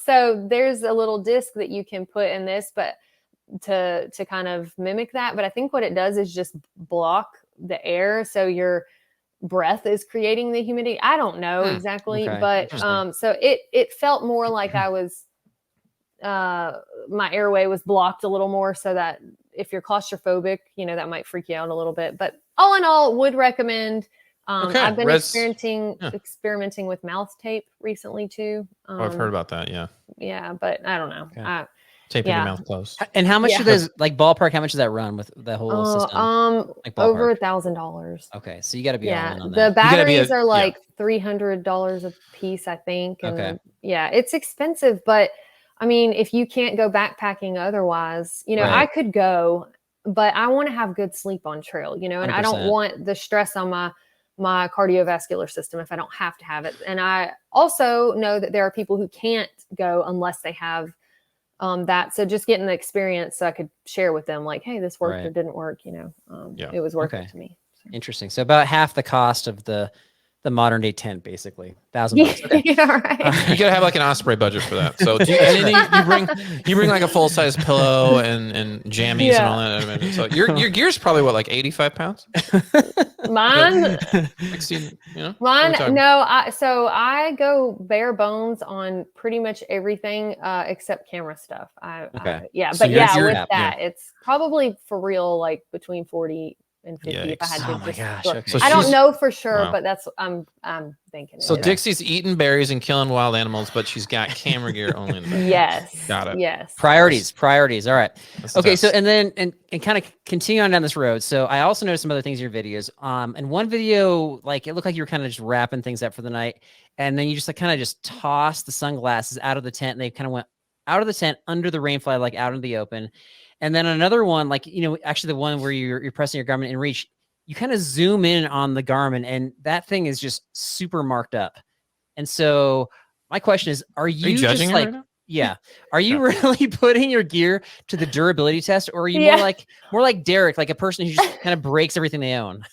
[SPEAKER 3] So there's a little disc that you can put in this, but to kind of mimic that. But I think what it does is just block the air, so your breath is creating the humidity. I don't know exactly, but so it felt more like I was my airway was blocked a little more, so that if you're claustrophobic, that might freak you out a little bit. But all in all, would recommend. I've been experimenting with mouth tape recently too.
[SPEAKER 1] I've heard about that.
[SPEAKER 3] Yeah, but I don't know.
[SPEAKER 1] Taping your mouth closed.
[SPEAKER 2] And how much do those, like, ballpark, how much does that run with the whole system? Like
[SPEAKER 3] over $1,000.
[SPEAKER 2] Okay, so you got to be all in on
[SPEAKER 3] the
[SPEAKER 2] that.
[SPEAKER 3] batteries are like $300 a piece, I think. And it's expensive, but I mean, if you can't go backpacking otherwise, I could go, but I want to have good sleep on trail, and 100%. I don't want the stress on my cardiovascular system if I don't have to have it. And I also know that there are people who can't go unless they have that. So just getting the experience so I could share with them, like, hey, this worked or didn't work, it was worth it to me. So.
[SPEAKER 2] Interesting. So about half the cost of the modern day tent, basically $1,000. Okay.
[SPEAKER 3] Yeah, right.
[SPEAKER 1] You gotta have like an Osprey budget for that. So you bring like a full size pillow and jammies and all that. I mean, so your gear's probably what, like 85 pounds?
[SPEAKER 3] Mine,
[SPEAKER 1] 16,
[SPEAKER 3] mine. No, so I go bare bones on pretty much everything except camera stuff. It's probably for real, like between 40 and 50. Yikes. If I had to look. So I don't know for sure, but that's I'm thinking.
[SPEAKER 1] So Dixie's eating berries and killing wild animals, but she's got camera gear only in the back.
[SPEAKER 3] Yes.
[SPEAKER 1] Got it.
[SPEAKER 3] Yes.
[SPEAKER 2] Priorities. All right. Okay. So and then kind of continue on down this road. So I also noticed some other things in your videos. And one video, like, it looked like you were kind of just wrapping things up for the night, and then you just like kind of just tossed the sunglasses out of the tent, and they kind of went out of the tent under the rain fly, like out in the open. And then another one, like, actually the one where you're pressing your Garmin InReach, you kind of zoom in on the Garmin, and that thing is just super marked up. And so my question is, are you
[SPEAKER 1] judging
[SPEAKER 2] just like,
[SPEAKER 1] right now?
[SPEAKER 2] Yeah. Are you really putting your gear to the durability test, or are you more like Derek, like a person who just kind of breaks everything they own?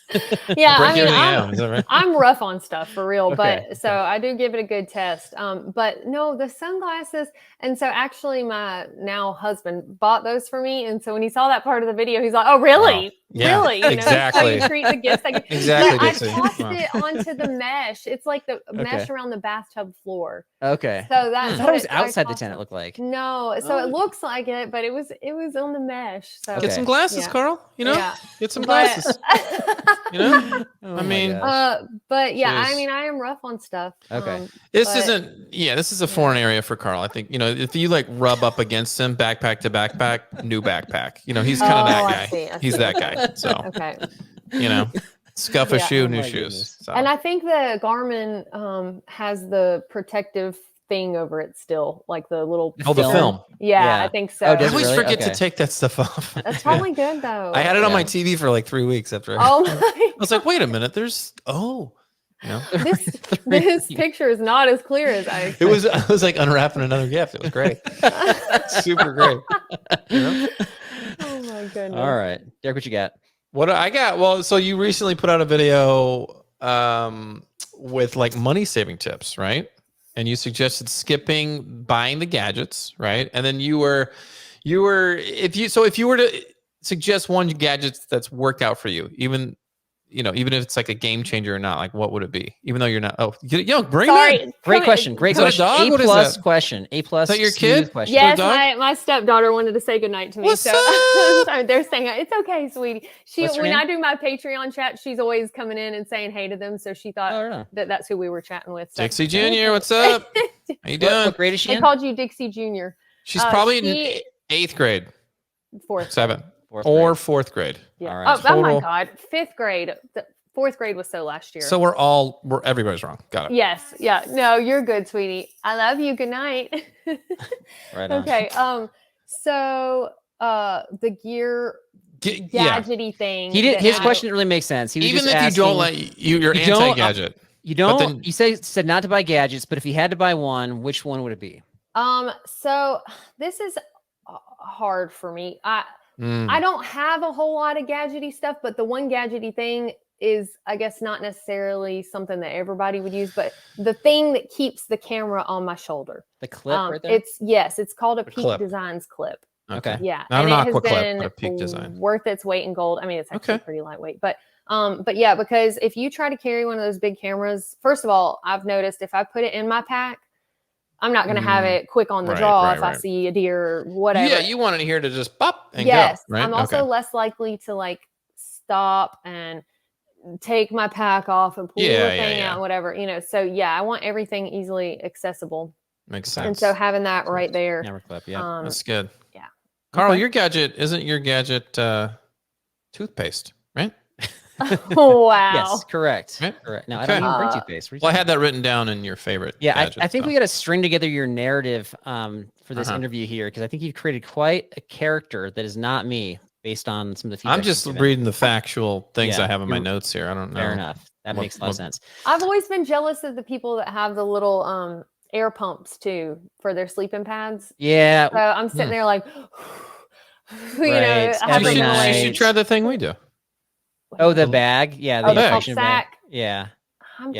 [SPEAKER 3] Yeah, I mean, I'm rough on stuff for real, but so I do give it a good test. But no, the sunglasses, and so actually my now husband bought those for me, and so when he saw that part of the video, he's like, "Oh, really?
[SPEAKER 1] Wow. Yeah,
[SPEAKER 3] really?
[SPEAKER 1] Exactly.
[SPEAKER 3] That's how you treat the gifts."
[SPEAKER 1] Exactly.
[SPEAKER 3] But I tossed it onto the mesh. It's like the mesh around the bathtub floor.
[SPEAKER 2] Okay.
[SPEAKER 3] So that's
[SPEAKER 2] I thought it was outside the tent. It looked like.
[SPEAKER 3] No, so it looks like it, but it was on the mesh. So
[SPEAKER 1] get some glasses, Carl. Get some glasses. You know,
[SPEAKER 2] Oh
[SPEAKER 1] I
[SPEAKER 2] my
[SPEAKER 1] mean,
[SPEAKER 2] gosh.
[SPEAKER 3] But yeah, I
[SPEAKER 1] Jeez.
[SPEAKER 3] mean, I am rough on stuff.
[SPEAKER 2] Okay.
[SPEAKER 1] this
[SPEAKER 3] but-
[SPEAKER 1] isn't. Yeah, this is a foreign area for Carl. I think if you like rub up against him, backpack to backpack, new backpack. He's kind of that
[SPEAKER 3] Oh, I
[SPEAKER 1] guy.
[SPEAKER 3] see, I
[SPEAKER 1] He's
[SPEAKER 3] see.
[SPEAKER 1] that guy. So
[SPEAKER 3] Okay.
[SPEAKER 1] scuff a
[SPEAKER 3] Yeah.
[SPEAKER 1] shoe,
[SPEAKER 2] Oh
[SPEAKER 1] new
[SPEAKER 2] my
[SPEAKER 1] shoes.
[SPEAKER 2] goodness.
[SPEAKER 1] So.
[SPEAKER 3] And I think the Garmin has the protective thing over it still, like the little.
[SPEAKER 1] Oh, the film.
[SPEAKER 3] Yeah,
[SPEAKER 2] Yeah.
[SPEAKER 3] I think so.
[SPEAKER 2] Oh,
[SPEAKER 1] I
[SPEAKER 2] does it
[SPEAKER 1] always
[SPEAKER 2] really?
[SPEAKER 1] forget to
[SPEAKER 2] Okay.
[SPEAKER 1] take that stuff off.
[SPEAKER 3] That's probably good though.
[SPEAKER 1] I had it on my
[SPEAKER 2] Yeah.
[SPEAKER 1] TV for like 3 weeks after.
[SPEAKER 3] Oh
[SPEAKER 1] I
[SPEAKER 3] my!
[SPEAKER 1] was like, wait a minute. There's
[SPEAKER 3] This picture is not as clear as I.
[SPEAKER 1] It was. I was like unwrapping another gift. It was great. Super great.
[SPEAKER 3] Oh my goodness!
[SPEAKER 2] All right, Derek, what you got?
[SPEAKER 1] What I got? Well, so you recently put out a video with like money saving tips, right? And you suggested skipping buying the gadgets, right? And then you were if you were to suggest one gadget that's worked out for you, even if it's like a game changer or not, like what would it be? Even though you're not. Oh, bring
[SPEAKER 3] Sorry.
[SPEAKER 1] that.
[SPEAKER 2] Great question. Great
[SPEAKER 1] Is that a
[SPEAKER 2] question.
[SPEAKER 1] dog?
[SPEAKER 2] A
[SPEAKER 1] What is
[SPEAKER 2] plus
[SPEAKER 1] that?
[SPEAKER 2] question. A plus.
[SPEAKER 1] Is that your
[SPEAKER 2] smooth
[SPEAKER 1] kid?
[SPEAKER 2] Question.
[SPEAKER 3] Yes,
[SPEAKER 1] dog?
[SPEAKER 3] my stepdaughter wanted to say goodnight to me.
[SPEAKER 1] What's
[SPEAKER 3] so
[SPEAKER 1] up?
[SPEAKER 3] sorry, they're saying it's okay, sweetie.
[SPEAKER 2] What's her
[SPEAKER 3] When
[SPEAKER 2] name?
[SPEAKER 3] I do my Patreon chat, she's always coming in and saying hey to them. So she thought
[SPEAKER 2] Oh, no.
[SPEAKER 3] that's who we were chatting with. So.
[SPEAKER 1] Dixie Jr. What's up? How you doing?
[SPEAKER 2] What grade is she
[SPEAKER 3] They
[SPEAKER 2] in?
[SPEAKER 3] called you Dixie Jr.
[SPEAKER 1] She's probably in
[SPEAKER 3] she-
[SPEAKER 1] 8th grade,
[SPEAKER 3] Fourth.
[SPEAKER 1] 7th,
[SPEAKER 2] Fourth
[SPEAKER 1] or
[SPEAKER 2] grade.
[SPEAKER 1] 4th grade.
[SPEAKER 3] Yeah.
[SPEAKER 2] All right.
[SPEAKER 3] Oh my
[SPEAKER 1] Total.
[SPEAKER 3] God. 5th grade. Fourth grade was so last year.
[SPEAKER 1] So everybody's wrong. Got it.
[SPEAKER 3] Yes. Yeah. No, you're good, sweetie. I love you. Good night.
[SPEAKER 2] Right on.
[SPEAKER 3] Okay. So the gear
[SPEAKER 1] Yeah.
[SPEAKER 3] gadgety thing.
[SPEAKER 2] He did.
[SPEAKER 3] that
[SPEAKER 2] His
[SPEAKER 3] I-
[SPEAKER 2] question didn't really make sense. He was
[SPEAKER 1] Even
[SPEAKER 2] just
[SPEAKER 1] if you don't
[SPEAKER 2] asking-
[SPEAKER 1] like you're
[SPEAKER 2] You don't-
[SPEAKER 1] anti-gadget.
[SPEAKER 2] You don't.
[SPEAKER 1] then-
[SPEAKER 2] You said not to buy gadgets, but if you had to buy one, which one would it be?
[SPEAKER 3] So this is hard for me.
[SPEAKER 1] Mm.
[SPEAKER 3] I don't have a whole lot of gadgety stuff, but the one gadgety thing is, I guess, not necessarily something that everybody would use, but the thing that keeps the camera on my shoulder.
[SPEAKER 2] The clip right there.
[SPEAKER 3] It's called a Peak
[SPEAKER 1] clip.
[SPEAKER 3] Designs clip.
[SPEAKER 2] Okay.
[SPEAKER 3] Yeah,
[SPEAKER 1] Not
[SPEAKER 3] and
[SPEAKER 1] an
[SPEAKER 3] it has
[SPEAKER 1] aqua clip,
[SPEAKER 3] been
[SPEAKER 1] but a Peak design.
[SPEAKER 3] worth its weight in gold. I mean, it's actually
[SPEAKER 1] Okay.
[SPEAKER 3] pretty lightweight, but yeah, because if you try to carry one of those big cameras, first of all, I've noticed if I put it in my pack, I'm not going to have it quick on the
[SPEAKER 1] Right,
[SPEAKER 3] draw
[SPEAKER 1] right,
[SPEAKER 3] if I
[SPEAKER 1] right.
[SPEAKER 3] see a deer or whatever.
[SPEAKER 1] Yeah, you wanted here to just pop and
[SPEAKER 3] Yes,
[SPEAKER 1] go. Right?
[SPEAKER 3] I'm also less likely to like stop and take my pack off and pull
[SPEAKER 1] Yeah,
[SPEAKER 3] the
[SPEAKER 1] yeah,
[SPEAKER 3] thing
[SPEAKER 1] yeah.
[SPEAKER 3] out, whatever, So yeah, I want everything easily accessible.
[SPEAKER 1] Makes sense.
[SPEAKER 3] And so having that right there.
[SPEAKER 2] Camera clip. Yeah.
[SPEAKER 1] That's good.
[SPEAKER 3] Yeah.
[SPEAKER 1] Carl,
[SPEAKER 2] Okay.
[SPEAKER 1] your gadget isn't your gadget toothpaste, right?
[SPEAKER 3] Wow.
[SPEAKER 2] Yes. Correct.
[SPEAKER 1] Right.
[SPEAKER 2] Correct. No, I don't
[SPEAKER 1] Okay.
[SPEAKER 2] even bring
[SPEAKER 3] Uh,
[SPEAKER 2] toothpaste. What are you
[SPEAKER 1] Well, I
[SPEAKER 2] talking
[SPEAKER 1] had that written down in your favorite.
[SPEAKER 2] Yeah,
[SPEAKER 1] gadgets,
[SPEAKER 2] I think
[SPEAKER 1] so.
[SPEAKER 2] we got to string together your narrative for this
[SPEAKER 1] Uh-huh.
[SPEAKER 2] interview here because I think you've created quite a character that is not me based on some of the feedback.
[SPEAKER 1] I'm just
[SPEAKER 2] you've given.
[SPEAKER 1] reading the factual things
[SPEAKER 2] Yeah,
[SPEAKER 1] I have in my
[SPEAKER 2] you're-
[SPEAKER 1] notes here. I don't know.
[SPEAKER 2] Fair enough. That
[SPEAKER 1] What-
[SPEAKER 2] makes a lot of
[SPEAKER 1] what-
[SPEAKER 2] sense.
[SPEAKER 3] I've always been jealous of the people that have the little air pumps too for their sleeping pads.
[SPEAKER 2] Yeah.
[SPEAKER 3] So I'm sitting there like,
[SPEAKER 2] Right,
[SPEAKER 3] I have
[SPEAKER 2] every
[SPEAKER 1] You should,
[SPEAKER 2] night.
[SPEAKER 1] you should try the thing we do.
[SPEAKER 2] Oh, the bag. Yeah.
[SPEAKER 3] Oh, the
[SPEAKER 1] bag.
[SPEAKER 3] pump
[SPEAKER 2] inflation bag.
[SPEAKER 3] sack.
[SPEAKER 2] Yeah.
[SPEAKER 3] I'm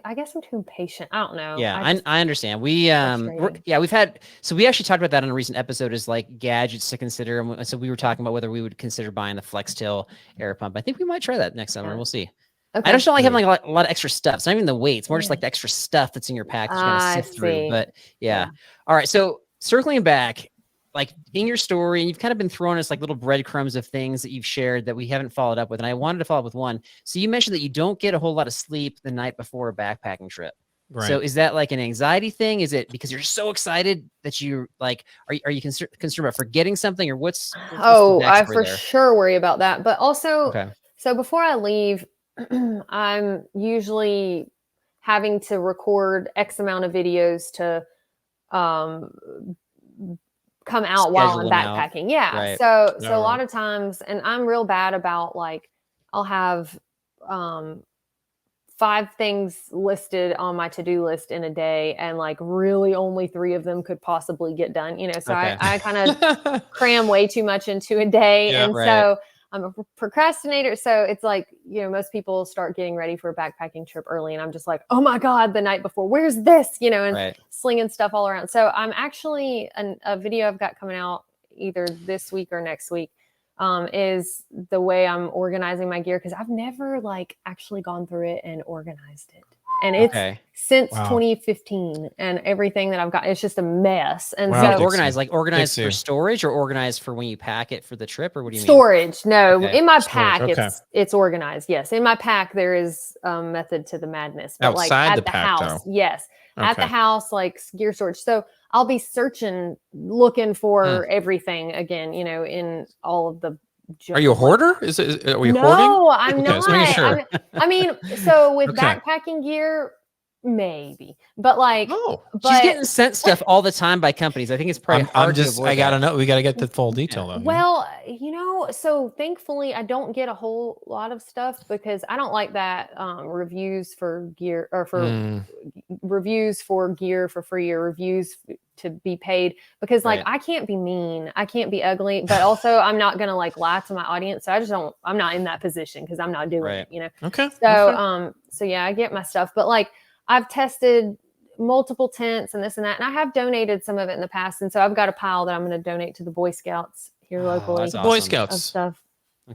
[SPEAKER 3] I guess I'm too impatient. I don't know.
[SPEAKER 2] Yeah,
[SPEAKER 3] I just-
[SPEAKER 2] I understand. We
[SPEAKER 3] frustrating.
[SPEAKER 2] we've had we actually talked about that in a recent episode is like gadgets to consider. And so we were talking about whether we would consider buying the FlexTil air pump. I think we might try that next summer.
[SPEAKER 3] Yeah.
[SPEAKER 2] We'll see.
[SPEAKER 3] okay.
[SPEAKER 2] I just don't like having like a lot of extra stuff. It's not even the weight. It's more just
[SPEAKER 3] Yeah.
[SPEAKER 2] like the extra stuff that's in your pack that you
[SPEAKER 3] I
[SPEAKER 2] gotta sift through.
[SPEAKER 3] see.
[SPEAKER 2] But yeah.
[SPEAKER 3] Yeah.
[SPEAKER 2] All right. So circling back, like in your story, and you've kind of been throwing us like little breadcrumbs of things that you've shared that we haven't followed up with. And I wanted to follow up with one. So you mentioned that you don't get a whole lot of sleep the night before a backpacking trip.
[SPEAKER 1] Right.
[SPEAKER 2] So is that like an anxiety thing? Is it because you're so excited that you like, are you concerned about forgetting something or what's the
[SPEAKER 3] I
[SPEAKER 2] backstory
[SPEAKER 3] for
[SPEAKER 2] there?
[SPEAKER 3] sure worry about that. But also,
[SPEAKER 2] Okay.
[SPEAKER 3] so before I leave, I'm usually having to record X amount of videos to come out while I'm
[SPEAKER 2] Schedule them out.
[SPEAKER 3] backpacking. Yeah.
[SPEAKER 2] Right.
[SPEAKER 3] So
[SPEAKER 1] Yeah,
[SPEAKER 3] a lot of times, and I'm real bad about like, I'll have 5 things listed on my to-do list in a day, and like really only 3 of them could possibly get done. So
[SPEAKER 2] Okay.
[SPEAKER 3] I kind of cram way too much into a day.
[SPEAKER 1] Yeah,
[SPEAKER 3] and
[SPEAKER 2] right.
[SPEAKER 3] so I'm a procrastinator. So it's like, most people start getting ready for a backpacking trip early. And I'm just like, oh my God, the night before, where's this? And
[SPEAKER 2] Right.
[SPEAKER 3] slinging stuff all around. So I'm actually a video I've got coming out either this week or next week is the way I'm organizing my gear. Cause I've never like actually gone through it and organized it. and it's
[SPEAKER 2] Okay.
[SPEAKER 3] since 2015, and everything that I've got, it's just a mess. And so
[SPEAKER 2] organized for storage or organized for when you pack it for the trip, or what do you mean?
[SPEAKER 3] Storage. No,
[SPEAKER 2] Okay.
[SPEAKER 3] in my pack, it's organized. Yes, in my pack there is a method to the madness. But
[SPEAKER 1] Outside
[SPEAKER 3] like
[SPEAKER 1] the
[SPEAKER 3] at the
[SPEAKER 1] pack,
[SPEAKER 3] house,
[SPEAKER 1] though.
[SPEAKER 3] yes, at the house, like gear storage. So I'll be searching, looking for everything again. In all of the.
[SPEAKER 1] Are you a hoarder? Are we hoarding?
[SPEAKER 3] No, I'm not.
[SPEAKER 1] Just making sure.
[SPEAKER 3] I mean, so with backpacking gear, maybe, but like,
[SPEAKER 2] she's getting sent stuff all the time by companies. I think it's probably hard to avoid.
[SPEAKER 1] I gotta know. We gotta get the full detail though.
[SPEAKER 3] Well, so thankfully I don't get a whole lot of stuff because I don't like that reviews for gear or for reviews for gear for free or reviews to be paid, because like I can't be mean, I can't be ugly, but also I'm not gonna like lie to my audience. So I'm not in that position because I'm not doing it.
[SPEAKER 1] Okay.
[SPEAKER 3] So yeah, I get my stuff, but like I've tested multiple tents and this and that, and I have donated some of it in the past, and so I've got a pile that I'm going to donate to the Boy Scouts here locally.
[SPEAKER 2] That's
[SPEAKER 1] Boy
[SPEAKER 2] awesome.
[SPEAKER 1] Scouts
[SPEAKER 3] of stuff,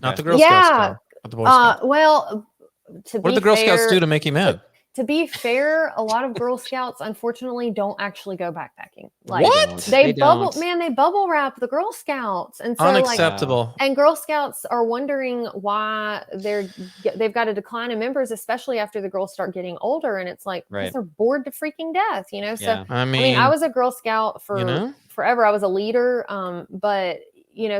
[SPEAKER 1] not the Girl Scouts. Not the Boy Scouts.
[SPEAKER 3] Well,
[SPEAKER 1] what did the Girl Scouts do to make you mad?
[SPEAKER 3] To be fair, a lot of Girl Scouts unfortunately don't actually go backpacking. Like,
[SPEAKER 1] what?
[SPEAKER 3] They bubble wrap the Girl Scouts, and so
[SPEAKER 1] unacceptable.
[SPEAKER 3] And Girl Scouts are wondering why they've got a decline in members, especially after the girls start getting older, and it's like because they're bored to freaking death, So I mean, I was a Girl Scout for forever. I was a leader, but.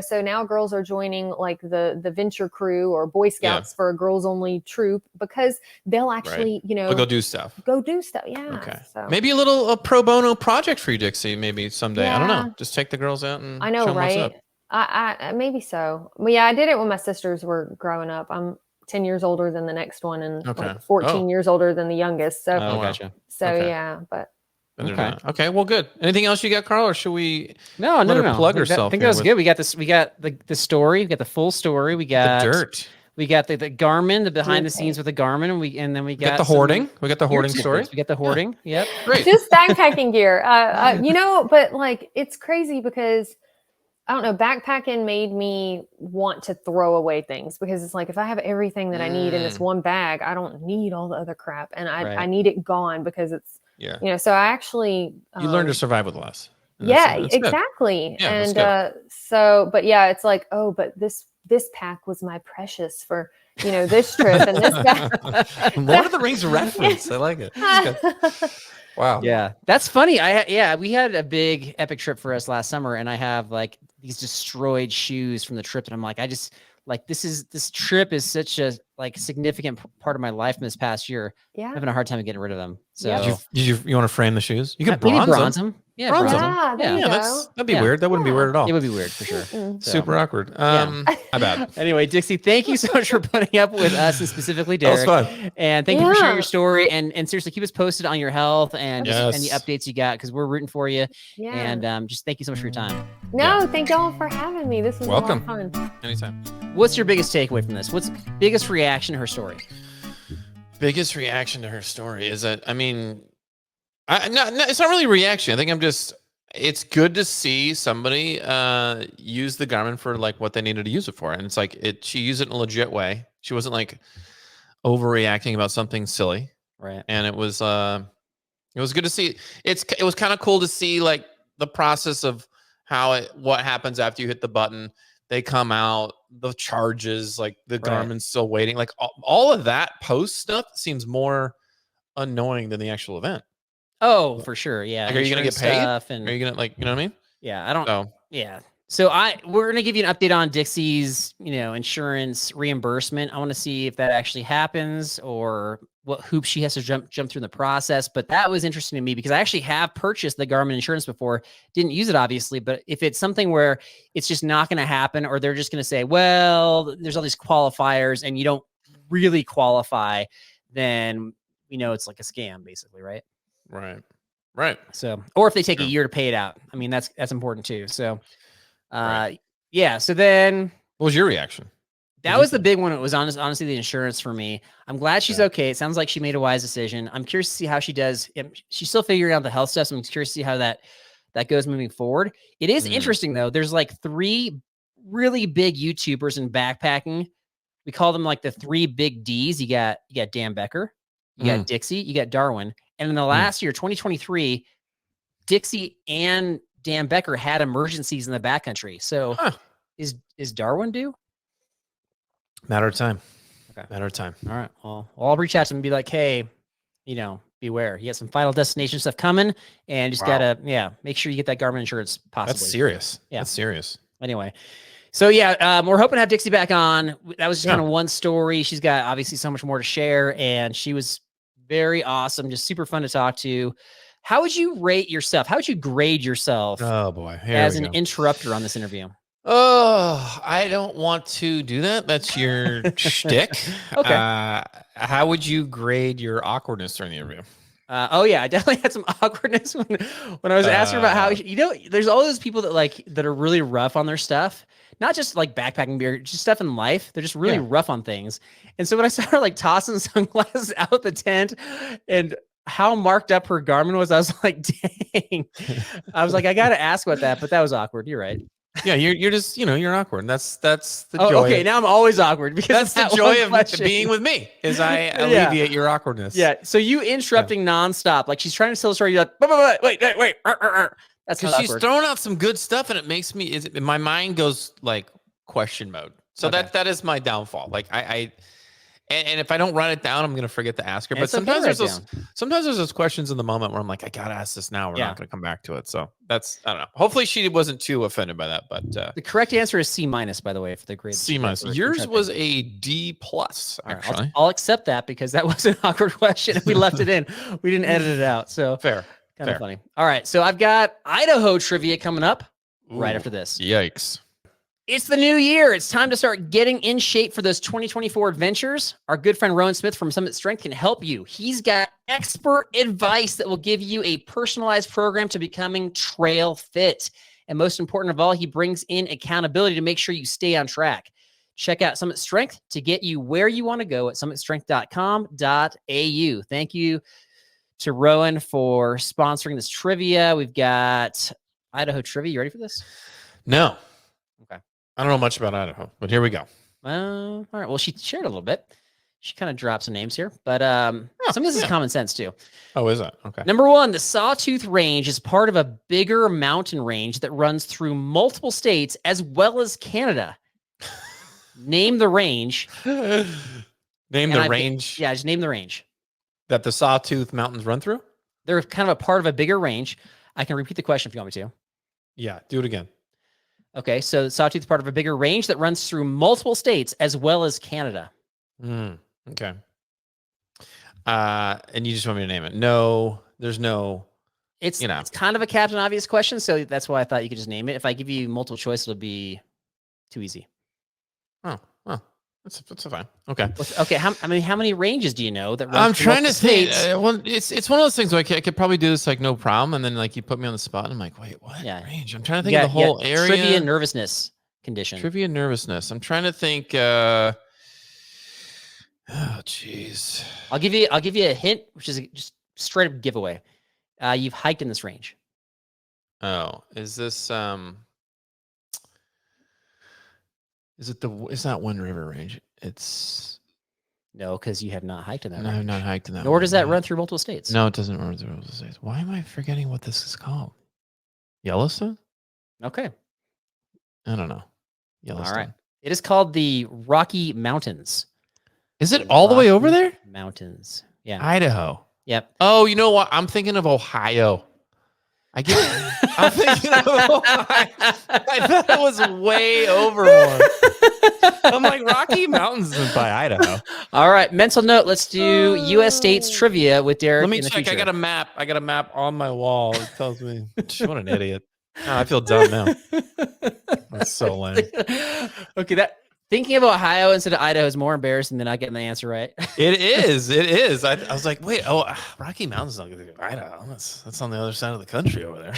[SPEAKER 3] So now girls are joining like the venture crew or Boy Scouts for a girls only troop because they'll actually,
[SPEAKER 1] they'll go do stuff.
[SPEAKER 3] Yeah.
[SPEAKER 1] Okay.
[SPEAKER 3] So.
[SPEAKER 1] Maybe a pro bono project for you, Dixie. Maybe someday. I don't know. Just take the girls out and
[SPEAKER 3] I know,
[SPEAKER 1] show them
[SPEAKER 3] right?
[SPEAKER 1] what's up.
[SPEAKER 3] I maybe so. Well, yeah, I did it when my sisters were growing up. I'm 10 years older than the next one and like 14 years older than the youngest. So,
[SPEAKER 2] gotcha.
[SPEAKER 3] Yeah, but.
[SPEAKER 1] Okay. Well, good. Anything else you got, Carl, or should we?
[SPEAKER 2] No.
[SPEAKER 1] Plug herself.
[SPEAKER 2] I think that was good. We got this. We got the story. We got the full story. We got
[SPEAKER 1] the dirt.
[SPEAKER 2] We got the Garmin, the behind the scenes with the Garmin, and then we got
[SPEAKER 1] the hoarding. We got the hoarding story.
[SPEAKER 2] We got the hoarding. Yep.
[SPEAKER 1] Great.
[SPEAKER 3] Just backpacking gear. But like it's crazy because I don't know. Backpacking made me want to throw away things because it's like if I have everything that I need in this one bag, I don't need all the other crap, and I need it gone because it's.
[SPEAKER 1] Yeah.
[SPEAKER 3] So I actually
[SPEAKER 1] you learn to survive with less.
[SPEAKER 3] Yeah, exactly.
[SPEAKER 1] Yeah,
[SPEAKER 3] and but yeah, it's like, oh, but this pack was my precious for this trip and this pack.
[SPEAKER 1] Lord of the Rings reference. I like it. Wow.
[SPEAKER 2] Yeah, that's funny. We had a big epic trip for us last summer, and I have like these destroyed shoes from the trip, and I'm like, this trip is such a significant part of my life in this past year. Yeah, I'm having a hard time getting rid of them. So
[SPEAKER 1] did you want to frame the shoes? You could
[SPEAKER 2] bronze them. Yeah,
[SPEAKER 1] that'd be weird. That wouldn't be weird at all.
[SPEAKER 2] It would be weird for sure.
[SPEAKER 1] Super awkward. My bad.
[SPEAKER 2] Anyway, Dixie, thank you so much for putting up with us and specifically Derek.
[SPEAKER 1] That was fun.
[SPEAKER 2] And thank you for sharing your story and seriously keep us posted on your health and any updates you got because we're rooting for you. Yeah. And just thank you so much for your time.
[SPEAKER 3] No, thank y'all for having me. This was
[SPEAKER 1] welcome.
[SPEAKER 3] A lot of fun.
[SPEAKER 1] Anytime.
[SPEAKER 2] What's your biggest takeaway from this? What's the biggest reaction to her story?
[SPEAKER 1] Biggest reaction to her story is that, I mean, it's not really a reaction. I think it's good to see somebody use the Garmin for what they needed to use it for. And it's she used it in a legit way. She wasn't overreacting about something silly.
[SPEAKER 2] Right.
[SPEAKER 1] And it was good to see. It was kind of cool to see the process of what happens after you hit the button. They come out, the charges, the Garmin's still waiting. All of that post stuff seems more annoying than the actual event.
[SPEAKER 2] Oh, for sure. Yeah.
[SPEAKER 1] Are you going to get paid?
[SPEAKER 2] And
[SPEAKER 1] are you going to, you know what I mean?
[SPEAKER 2] Yeah. I don't know. Yeah. So we're going to give you an update on Dixie's, insurance reimbursement. I want to see if that actually happens or what hoops she has to jump through in the process. But that was interesting to me because I actually have purchased the Garmin Insurance before, didn't use it obviously, but if it's something where it's just not going to happen or they're just going to say, well, there's all these qualifiers and you don't really qualify, then it's like a scam basically, right?
[SPEAKER 1] Right.
[SPEAKER 2] So, or if they take a year to pay it out, I mean, that's important too. So, yeah. So then
[SPEAKER 1] what was your reaction?
[SPEAKER 2] That was the big one. It was honestly the insurance for me. I'm glad she's okay. It sounds like she made a wise decision. I'm curious to see how she does. She's still figuring out the health stuff. So I'm curious to see how that goes moving forward. It is interesting though. There's 3 really big YouTubers in backpacking. We call them the 3 big Ds. You got Dan Becker, you got Dixie, you got Darwin. And in the last year, 2023, Dixie and Dan Becker had emergencies in the backcountry. So is Darwin due?
[SPEAKER 1] Matter of time.
[SPEAKER 2] Okay.
[SPEAKER 1] Matter of time.
[SPEAKER 2] All right. Well, I'll reach out to him and be like, hey, beware. You got some Final Destination stuff coming, and just gotta, make sure you get that Garmin insurance possibly.
[SPEAKER 1] That's serious.
[SPEAKER 2] Yeah.
[SPEAKER 1] That's serious.
[SPEAKER 2] Anyway. So we're hoping to have Dixie back on. That was just kind of one story. She's got obviously so much more to share, and she was very awesome, just super fun to talk to. How would you rate yourself? How would you grade yourself?
[SPEAKER 1] Oh boy,
[SPEAKER 2] as an interrupter on this interview?
[SPEAKER 1] Oh, I don't want to do that. That's your shtick.
[SPEAKER 2] Okay.
[SPEAKER 1] How would you grade your awkwardness during the interview?
[SPEAKER 2] I definitely had some awkwardness when I was asking about how, there's all those people that are really rough on their stuff, not just like backpacking beer, just stuff in life. They're just really rough on things. And so when I saw her like tossing sunglasses out the tent and how marked up her Garmin was, I was like, dang, I was like, I got to ask about that, but that was awkward. You're right.
[SPEAKER 1] Yeah, you're just you're awkward. That's the joy.
[SPEAKER 2] Okay, now I'm always awkward because
[SPEAKER 1] that's the joy of being with me. Is I alleviate your awkwardness.
[SPEAKER 2] Yeah. So you interrupting nonstop, like she's trying to tell a story. You're like, wait. That's
[SPEAKER 1] because she's throwing out some good stuff, and it makes me. My mind goes like question mode. So that is my downfall. Like and if I don't write it down, I'm gonna forget to ask her. But sometimes there's those questions in the moment where I'm like, I gotta ask this now. We're not gonna come back to it. So that's, I don't know. Hopefully she wasn't too offended by that. But
[SPEAKER 2] the correct answer is C-, by the way, for the grade.
[SPEAKER 1] C-. Yours was a D+. Actually,
[SPEAKER 2] right, I'll accept that because that was an awkward question. We left it in. We didn't edit it out. So
[SPEAKER 1] fair.
[SPEAKER 2] Kind of funny. All right. So I've got Idaho trivia coming up right after this.
[SPEAKER 1] Yikes.
[SPEAKER 2] It's the new year. It's time to start getting in shape for those 2024 adventures. Our good friend Rowan Smith from Summit Strength can help you. He's got expert advice that will give you a personalized program to becoming trail fit. And most important of all, he brings in accountability to make sure you stay on track. Check out Summit Strength to get you where you want to go at summitstrength.com.au. Thank you to Rowan for sponsoring this trivia. We've got Idaho trivia. You ready for this?
[SPEAKER 1] No.
[SPEAKER 2] Okay.
[SPEAKER 1] I don't know much about Idaho, but here we go.
[SPEAKER 2] All right. Well, she shared a little bit. She kind of dropped some names here, but some of this is common sense too.
[SPEAKER 1] Oh, is it? Okay.
[SPEAKER 2] Number one, the Sawtooth Range is part of a bigger mountain range that runs through multiple states as well as Canada. Name the range.
[SPEAKER 1] Name the range.
[SPEAKER 2] Yeah, just name the range
[SPEAKER 1] that the Sawtooth Mountains run through.
[SPEAKER 2] They're kind of a part of a bigger range. I can repeat the question if you want me to.
[SPEAKER 1] Yeah, do it again.
[SPEAKER 2] Okay, so the Sawtooth is part of a bigger range that runs through multiple states as well as Canada.
[SPEAKER 1] Okay. And you just want me to name it? No, there's no.
[SPEAKER 2] It's kind of a Captain Obvious question, so that's why I thought you could just name it. If I give you multiple choice, it'll be too easy.
[SPEAKER 1] That's fine. Okay.
[SPEAKER 2] Okay. How many ranges do you know that?
[SPEAKER 1] I'm trying to think. Well, it's one of those things where I could probably do this like no problem, and then like you put me on the spot, and I'm like, wait, what range? I'm trying to think of the whole area.
[SPEAKER 2] Trivia nervousness condition.
[SPEAKER 1] Trivia nervousness. I'm trying to think. Oh, jeez.
[SPEAKER 2] I'll give you a hint, which is just straight up giveaway. You've hiked in this range.
[SPEAKER 1] Oh, is this it's not Wind River Range. It's
[SPEAKER 2] no, because you have not hiked in that.
[SPEAKER 1] No, I have not hiked in that.
[SPEAKER 2] Nor does that run through multiple states.
[SPEAKER 1] No, it doesn't run through multiple states. Why am I forgetting what this is called? Yellowstone?
[SPEAKER 2] Okay.
[SPEAKER 1] I don't know. Yellowstone.
[SPEAKER 2] All right. It is called the Rocky Mountains.
[SPEAKER 1] Is it all the way over there?
[SPEAKER 2] Mountains. Yeah.
[SPEAKER 1] Idaho.
[SPEAKER 2] Yep.
[SPEAKER 1] Oh, you know what? I'm thinking of Ohio. I'm thinking of Ohio. I thought it was way over more. I'm like, Rocky Mountains is by Idaho.
[SPEAKER 2] All right. Mental note. Let's do U.S. states trivia with Derek.
[SPEAKER 1] Let me check. I got a map. I got a map on my wall. It tells me. What an idiot. Oh, I feel dumb now. That's so lame.
[SPEAKER 2] Okay. Thinking of Ohio instead of Idaho is more embarrassing than not getting the answer right.
[SPEAKER 1] It is. It is. I was like, wait, Rocky Mountains is not going to go Idaho. That's on the other side of the country over there.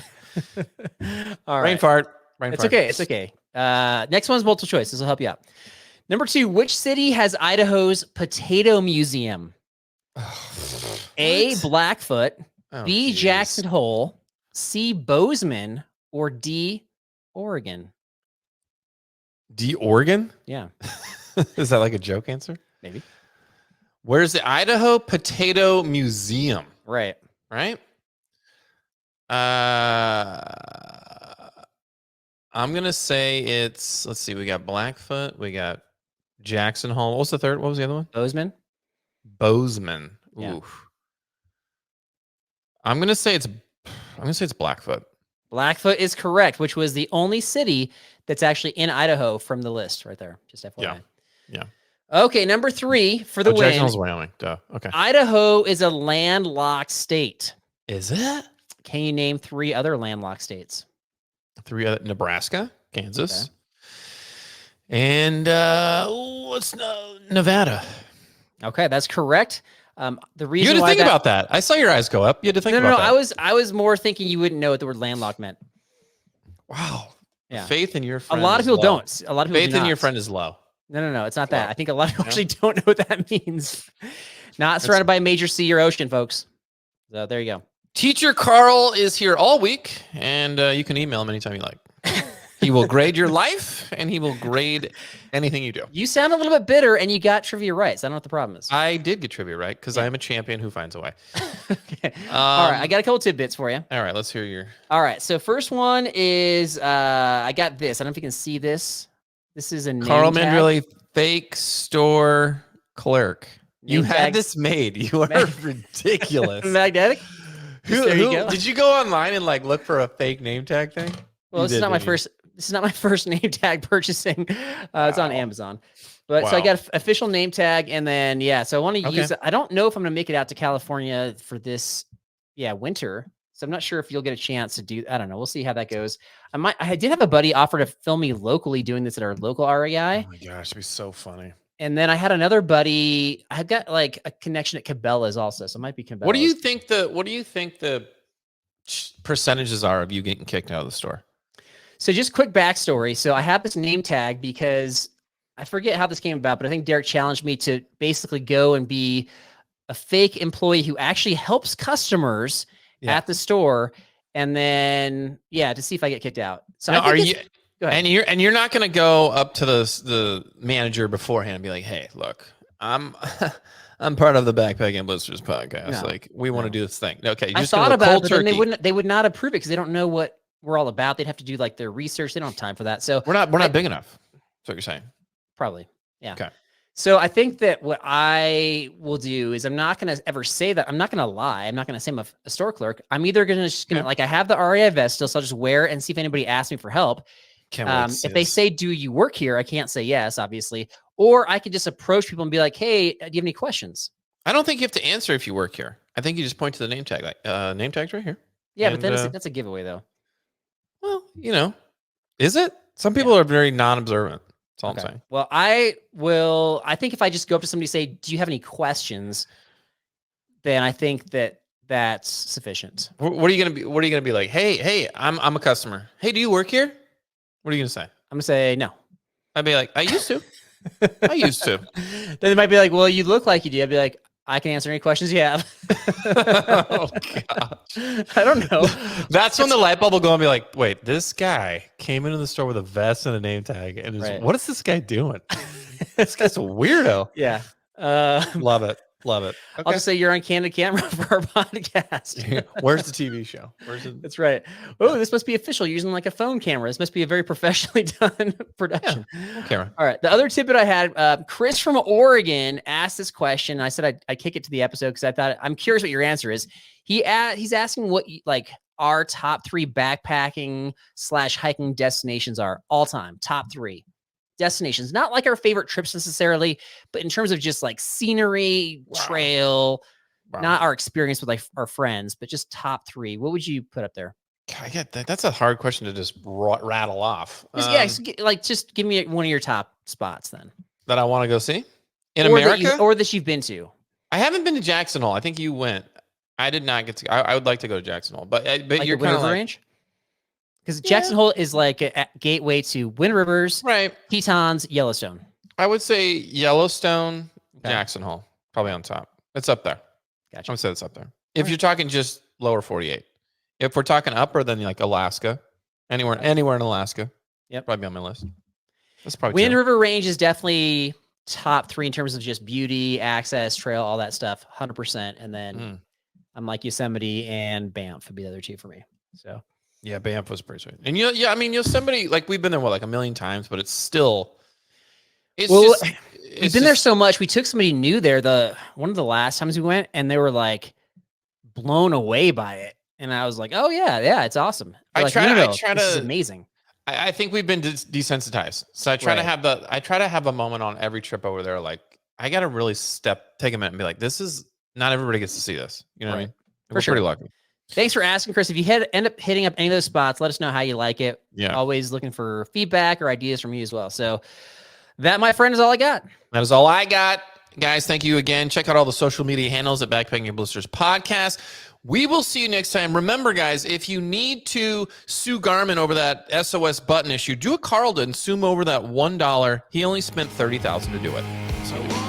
[SPEAKER 2] All right.
[SPEAKER 1] Brain fart.
[SPEAKER 2] It's okay. It's okay. Next one's multiple choice. This will help you out. Number 2, which city has Idaho's Potato Museum? A, Blackfoot, B, Jackson Hole, C, Bozeman, or D, Oregon?
[SPEAKER 1] D, Oregon?
[SPEAKER 2] Yeah.
[SPEAKER 1] Is that like a joke answer?
[SPEAKER 2] Maybe.
[SPEAKER 1] Where's the Idaho Potato Museum?
[SPEAKER 2] Right.
[SPEAKER 1] Right? I'm going to say it's, let's see, we got Blackfoot, we got Jackson Hole. What was the third? What was the other one?
[SPEAKER 2] Bozeman.
[SPEAKER 1] Bozeman.
[SPEAKER 2] Yeah.
[SPEAKER 1] Oof. I'm going to say it's Blackfoot.
[SPEAKER 2] Blackfoot is correct, which was the only city that's actually in Idaho from the list right there. Just FYI.
[SPEAKER 1] Yeah.
[SPEAKER 2] Okay, number 3 for the win.
[SPEAKER 1] Jackson Hole's Wyoming. Duh. Okay.
[SPEAKER 2] Idaho is a landlocked state.
[SPEAKER 1] Is it?
[SPEAKER 2] Can you name 3 other landlocked states?
[SPEAKER 1] 3 other, Nebraska, Kansas,
[SPEAKER 2] Okay.
[SPEAKER 1] and Nevada.
[SPEAKER 2] Okay, that's correct. The reason
[SPEAKER 1] You had to
[SPEAKER 2] why
[SPEAKER 1] think about that. I saw your eyes go up. You had to think about that.
[SPEAKER 2] I was more thinking you wouldn't know what the word landlocked meant.
[SPEAKER 1] Wow.
[SPEAKER 2] Yeah.
[SPEAKER 1] Faith in your friend.
[SPEAKER 2] A lot of people
[SPEAKER 1] low.
[SPEAKER 2] don't. A lot of people
[SPEAKER 1] Faith
[SPEAKER 2] do
[SPEAKER 1] in
[SPEAKER 2] not.
[SPEAKER 1] your friend is low.
[SPEAKER 2] No, it's not that.
[SPEAKER 1] Low.
[SPEAKER 2] I think a lot of people actually don't know what that means. Not surrounded by a major sea or ocean, folks. So there you go.
[SPEAKER 1] Teacher Carl is here all week, and you can email him anytime you like. He will grade your life, and he will grade anything you do.
[SPEAKER 2] You sound a little bit bitter, and you got trivia right. So I don't know what the problem is.
[SPEAKER 1] I did get trivia right because I am a champion who finds a way.
[SPEAKER 2] Okay. All right, I got a couple tidbits for you.
[SPEAKER 1] All right, let's hear your.
[SPEAKER 2] All right, so first one is I got this. I don't know if you can see this. This is a name
[SPEAKER 1] Carl
[SPEAKER 2] tag.
[SPEAKER 1] Mandrilli, fake store clerk. You
[SPEAKER 2] Name
[SPEAKER 1] had
[SPEAKER 2] tag.
[SPEAKER 1] this made. You are ridiculous.
[SPEAKER 2] Magnetic. There you go.
[SPEAKER 1] Did you go online and like look for a fake name tag thing?
[SPEAKER 2] Well,
[SPEAKER 1] You
[SPEAKER 2] this is
[SPEAKER 1] did,
[SPEAKER 2] not my
[SPEAKER 1] didn't you?
[SPEAKER 2] first. This is not my first name tag purchasing. It's on
[SPEAKER 1] Wow.
[SPEAKER 2] Amazon. But so I
[SPEAKER 1] Wow.
[SPEAKER 2] got an official name tag, and then so I want to
[SPEAKER 1] Okay.
[SPEAKER 2] use it. I don't know if I'm going to make it out to California for this, winter. So I'm not sure if you'll get a chance to do. I don't know. We'll see how that goes. I did have a buddy offer to film me locally doing this at our local REI,
[SPEAKER 1] Oh my gosh, it'd be so funny.
[SPEAKER 2] and then I had another buddy. I've got like a connection at Cabela's also, so it might be Cabela's.
[SPEAKER 1] What do you think the percentages are of you getting kicked out of the store?
[SPEAKER 2] So just quick backstory. So I have this name tag because I forget how this came about, but I think Derek challenged me to basically go and be a fake employee who actually helps customers
[SPEAKER 1] Yeah.
[SPEAKER 2] at the store, and then to see if I get kicked out. So
[SPEAKER 1] Now,
[SPEAKER 2] I think
[SPEAKER 1] are
[SPEAKER 2] it's-
[SPEAKER 1] you?
[SPEAKER 2] Go ahead.
[SPEAKER 1] And you're not going to go up to the manager beforehand and be like, "Hey, look, I'm I'm part of the Backpacking Blisters podcast.
[SPEAKER 2] No,
[SPEAKER 1] Like, we want to do this thing." Okay, you're
[SPEAKER 2] I
[SPEAKER 1] just gonna
[SPEAKER 2] thought
[SPEAKER 1] go
[SPEAKER 2] about it,
[SPEAKER 1] cold
[SPEAKER 2] but then
[SPEAKER 1] turkey.
[SPEAKER 2] they would not approve it because they don't know what we're all about. They'd have to do like their research. They don't have time for that. So
[SPEAKER 1] We're not big enough. That's what you're saying.
[SPEAKER 2] probably, yeah.
[SPEAKER 1] Okay.
[SPEAKER 2] So I think that what I will do is I'm not going to ever say that. I'm not going to lie. I'm not going to say I'm a store clerk. I'm either going to like I have the REI vest still, so I'll just wear it and see if anybody asks me for help.
[SPEAKER 1] Can't wait to see
[SPEAKER 2] If they
[SPEAKER 1] this.
[SPEAKER 2] say, "Do you work here?" I can't say yes, obviously. Or I could just approach people and be like, "Hey, do you have any questions?"
[SPEAKER 1] I don't think you have to answer if you work here. I think you just point to the name tag, like name tag's right here.
[SPEAKER 2] Yeah,
[SPEAKER 1] And,
[SPEAKER 2] but then that's a giveaway, though.
[SPEAKER 1] Well, is it? Some people are very non-observant. That's all I'm saying.
[SPEAKER 2] Well, I think if I just go up to somebody and say, "Do you have any questions?" then I think that's sufficient.
[SPEAKER 1] What are you gonna be? What are you gonna be like? Hey, I'm a customer. Hey, do you work here? What are you gonna say?
[SPEAKER 2] I'm gonna say no.
[SPEAKER 1] I'd be like, I used to. I used to.
[SPEAKER 2] Then they might be like, "Well, you look like you do." I'd be like, "I can answer any questions you have."
[SPEAKER 1] Oh gosh.
[SPEAKER 2] I don't know.
[SPEAKER 1] That's when the light bulb will go and be like, wait, this guy came into the store with a vest and a name tag, and
[SPEAKER 2] Right.
[SPEAKER 1] what is this guy doing? This guy's a weirdo.
[SPEAKER 2] Yeah.
[SPEAKER 1] Love it. Love it. Okay.
[SPEAKER 2] I'll just say you're on candid camera for our podcast.
[SPEAKER 1] Where's the TV show? Where's it?
[SPEAKER 2] That's right. Oh, this must be official. You're using like a phone camera. This must be a very professionally done production.
[SPEAKER 1] Camera.
[SPEAKER 2] All right. The other tidbit I had, Chris from Oregon asked this question. I said I'd kick it to the episode because I thought I'm curious what your answer is. He's asking what our top 3 backpacking / hiking destinations are all time. Top 3 destinations, not like our favorite trips necessarily, but in terms of just like scenery,
[SPEAKER 1] Wow.
[SPEAKER 2] trail,
[SPEAKER 1] Wow.
[SPEAKER 2] not our experience with like our friends, but just top 3. What would you put up there?
[SPEAKER 1] I get that. That's a hard question to just rattle off.
[SPEAKER 2] Just give me one of your top spots then.
[SPEAKER 1] That I want to go see in
[SPEAKER 2] Or
[SPEAKER 1] America.
[SPEAKER 2] or that you've been to.
[SPEAKER 1] I haven't been to Jackson Hole. I think you went. I did not get to. I would like to go to Jackson Hole, but
[SPEAKER 2] Like
[SPEAKER 1] you're
[SPEAKER 2] the
[SPEAKER 1] kind
[SPEAKER 2] Wind
[SPEAKER 1] of
[SPEAKER 2] River
[SPEAKER 1] like,
[SPEAKER 2] Range? Because Jackson Hole is like a gateway to Wind Rivers,
[SPEAKER 1] right.
[SPEAKER 2] Tetons, Yellowstone.
[SPEAKER 1] I would say Yellowstone,
[SPEAKER 2] Okay.
[SPEAKER 1] Jackson Hole, probably on top. It's up there.
[SPEAKER 2] Gotcha.
[SPEAKER 1] I would say it's up there. If you're talking just lower 48, if we're talking upper, then like Alaska, anywhere in Alaska,
[SPEAKER 2] Yep.
[SPEAKER 1] probably be on my list. That's probably
[SPEAKER 2] Wind
[SPEAKER 1] two.
[SPEAKER 2] River Range is definitely top 3 in terms of just beauty, access, trail, all that stuff, 100%. And then I'm like Yosemite and Banff would be the other 2 for me. So
[SPEAKER 1] yeah, Banff was pretty sweet. And I mean, Yosemite, like we've been there like a million times, but it's still,
[SPEAKER 2] we've been there so much. We took somebody new there one of the last times we went, and they were like blown away by it. And I was like, oh yeah, it's awesome. This is amazing.
[SPEAKER 1] I think we've been desensitized. So I try to have a moment on every trip over there. Like I got to really take a minute and be like, not everybody gets to see this. You know what I mean? We're pretty lucky.
[SPEAKER 2] Thanks for asking, Chris. If you end up hitting up any of those spots, let us know how you like it.
[SPEAKER 1] Yeah.
[SPEAKER 2] Always looking for feedback or ideas from you as well. So that, my friend, is all I got.
[SPEAKER 1] That is all I got. Guys, thank you again. Check out all the social media handles at Backpacking Your Blisters Podcast. We will see you next time. Remember, guys, if you need to sue Garmin over that SOS button issue, do what Carl did and sue him over that $1. He only spent $30,000 to do it. So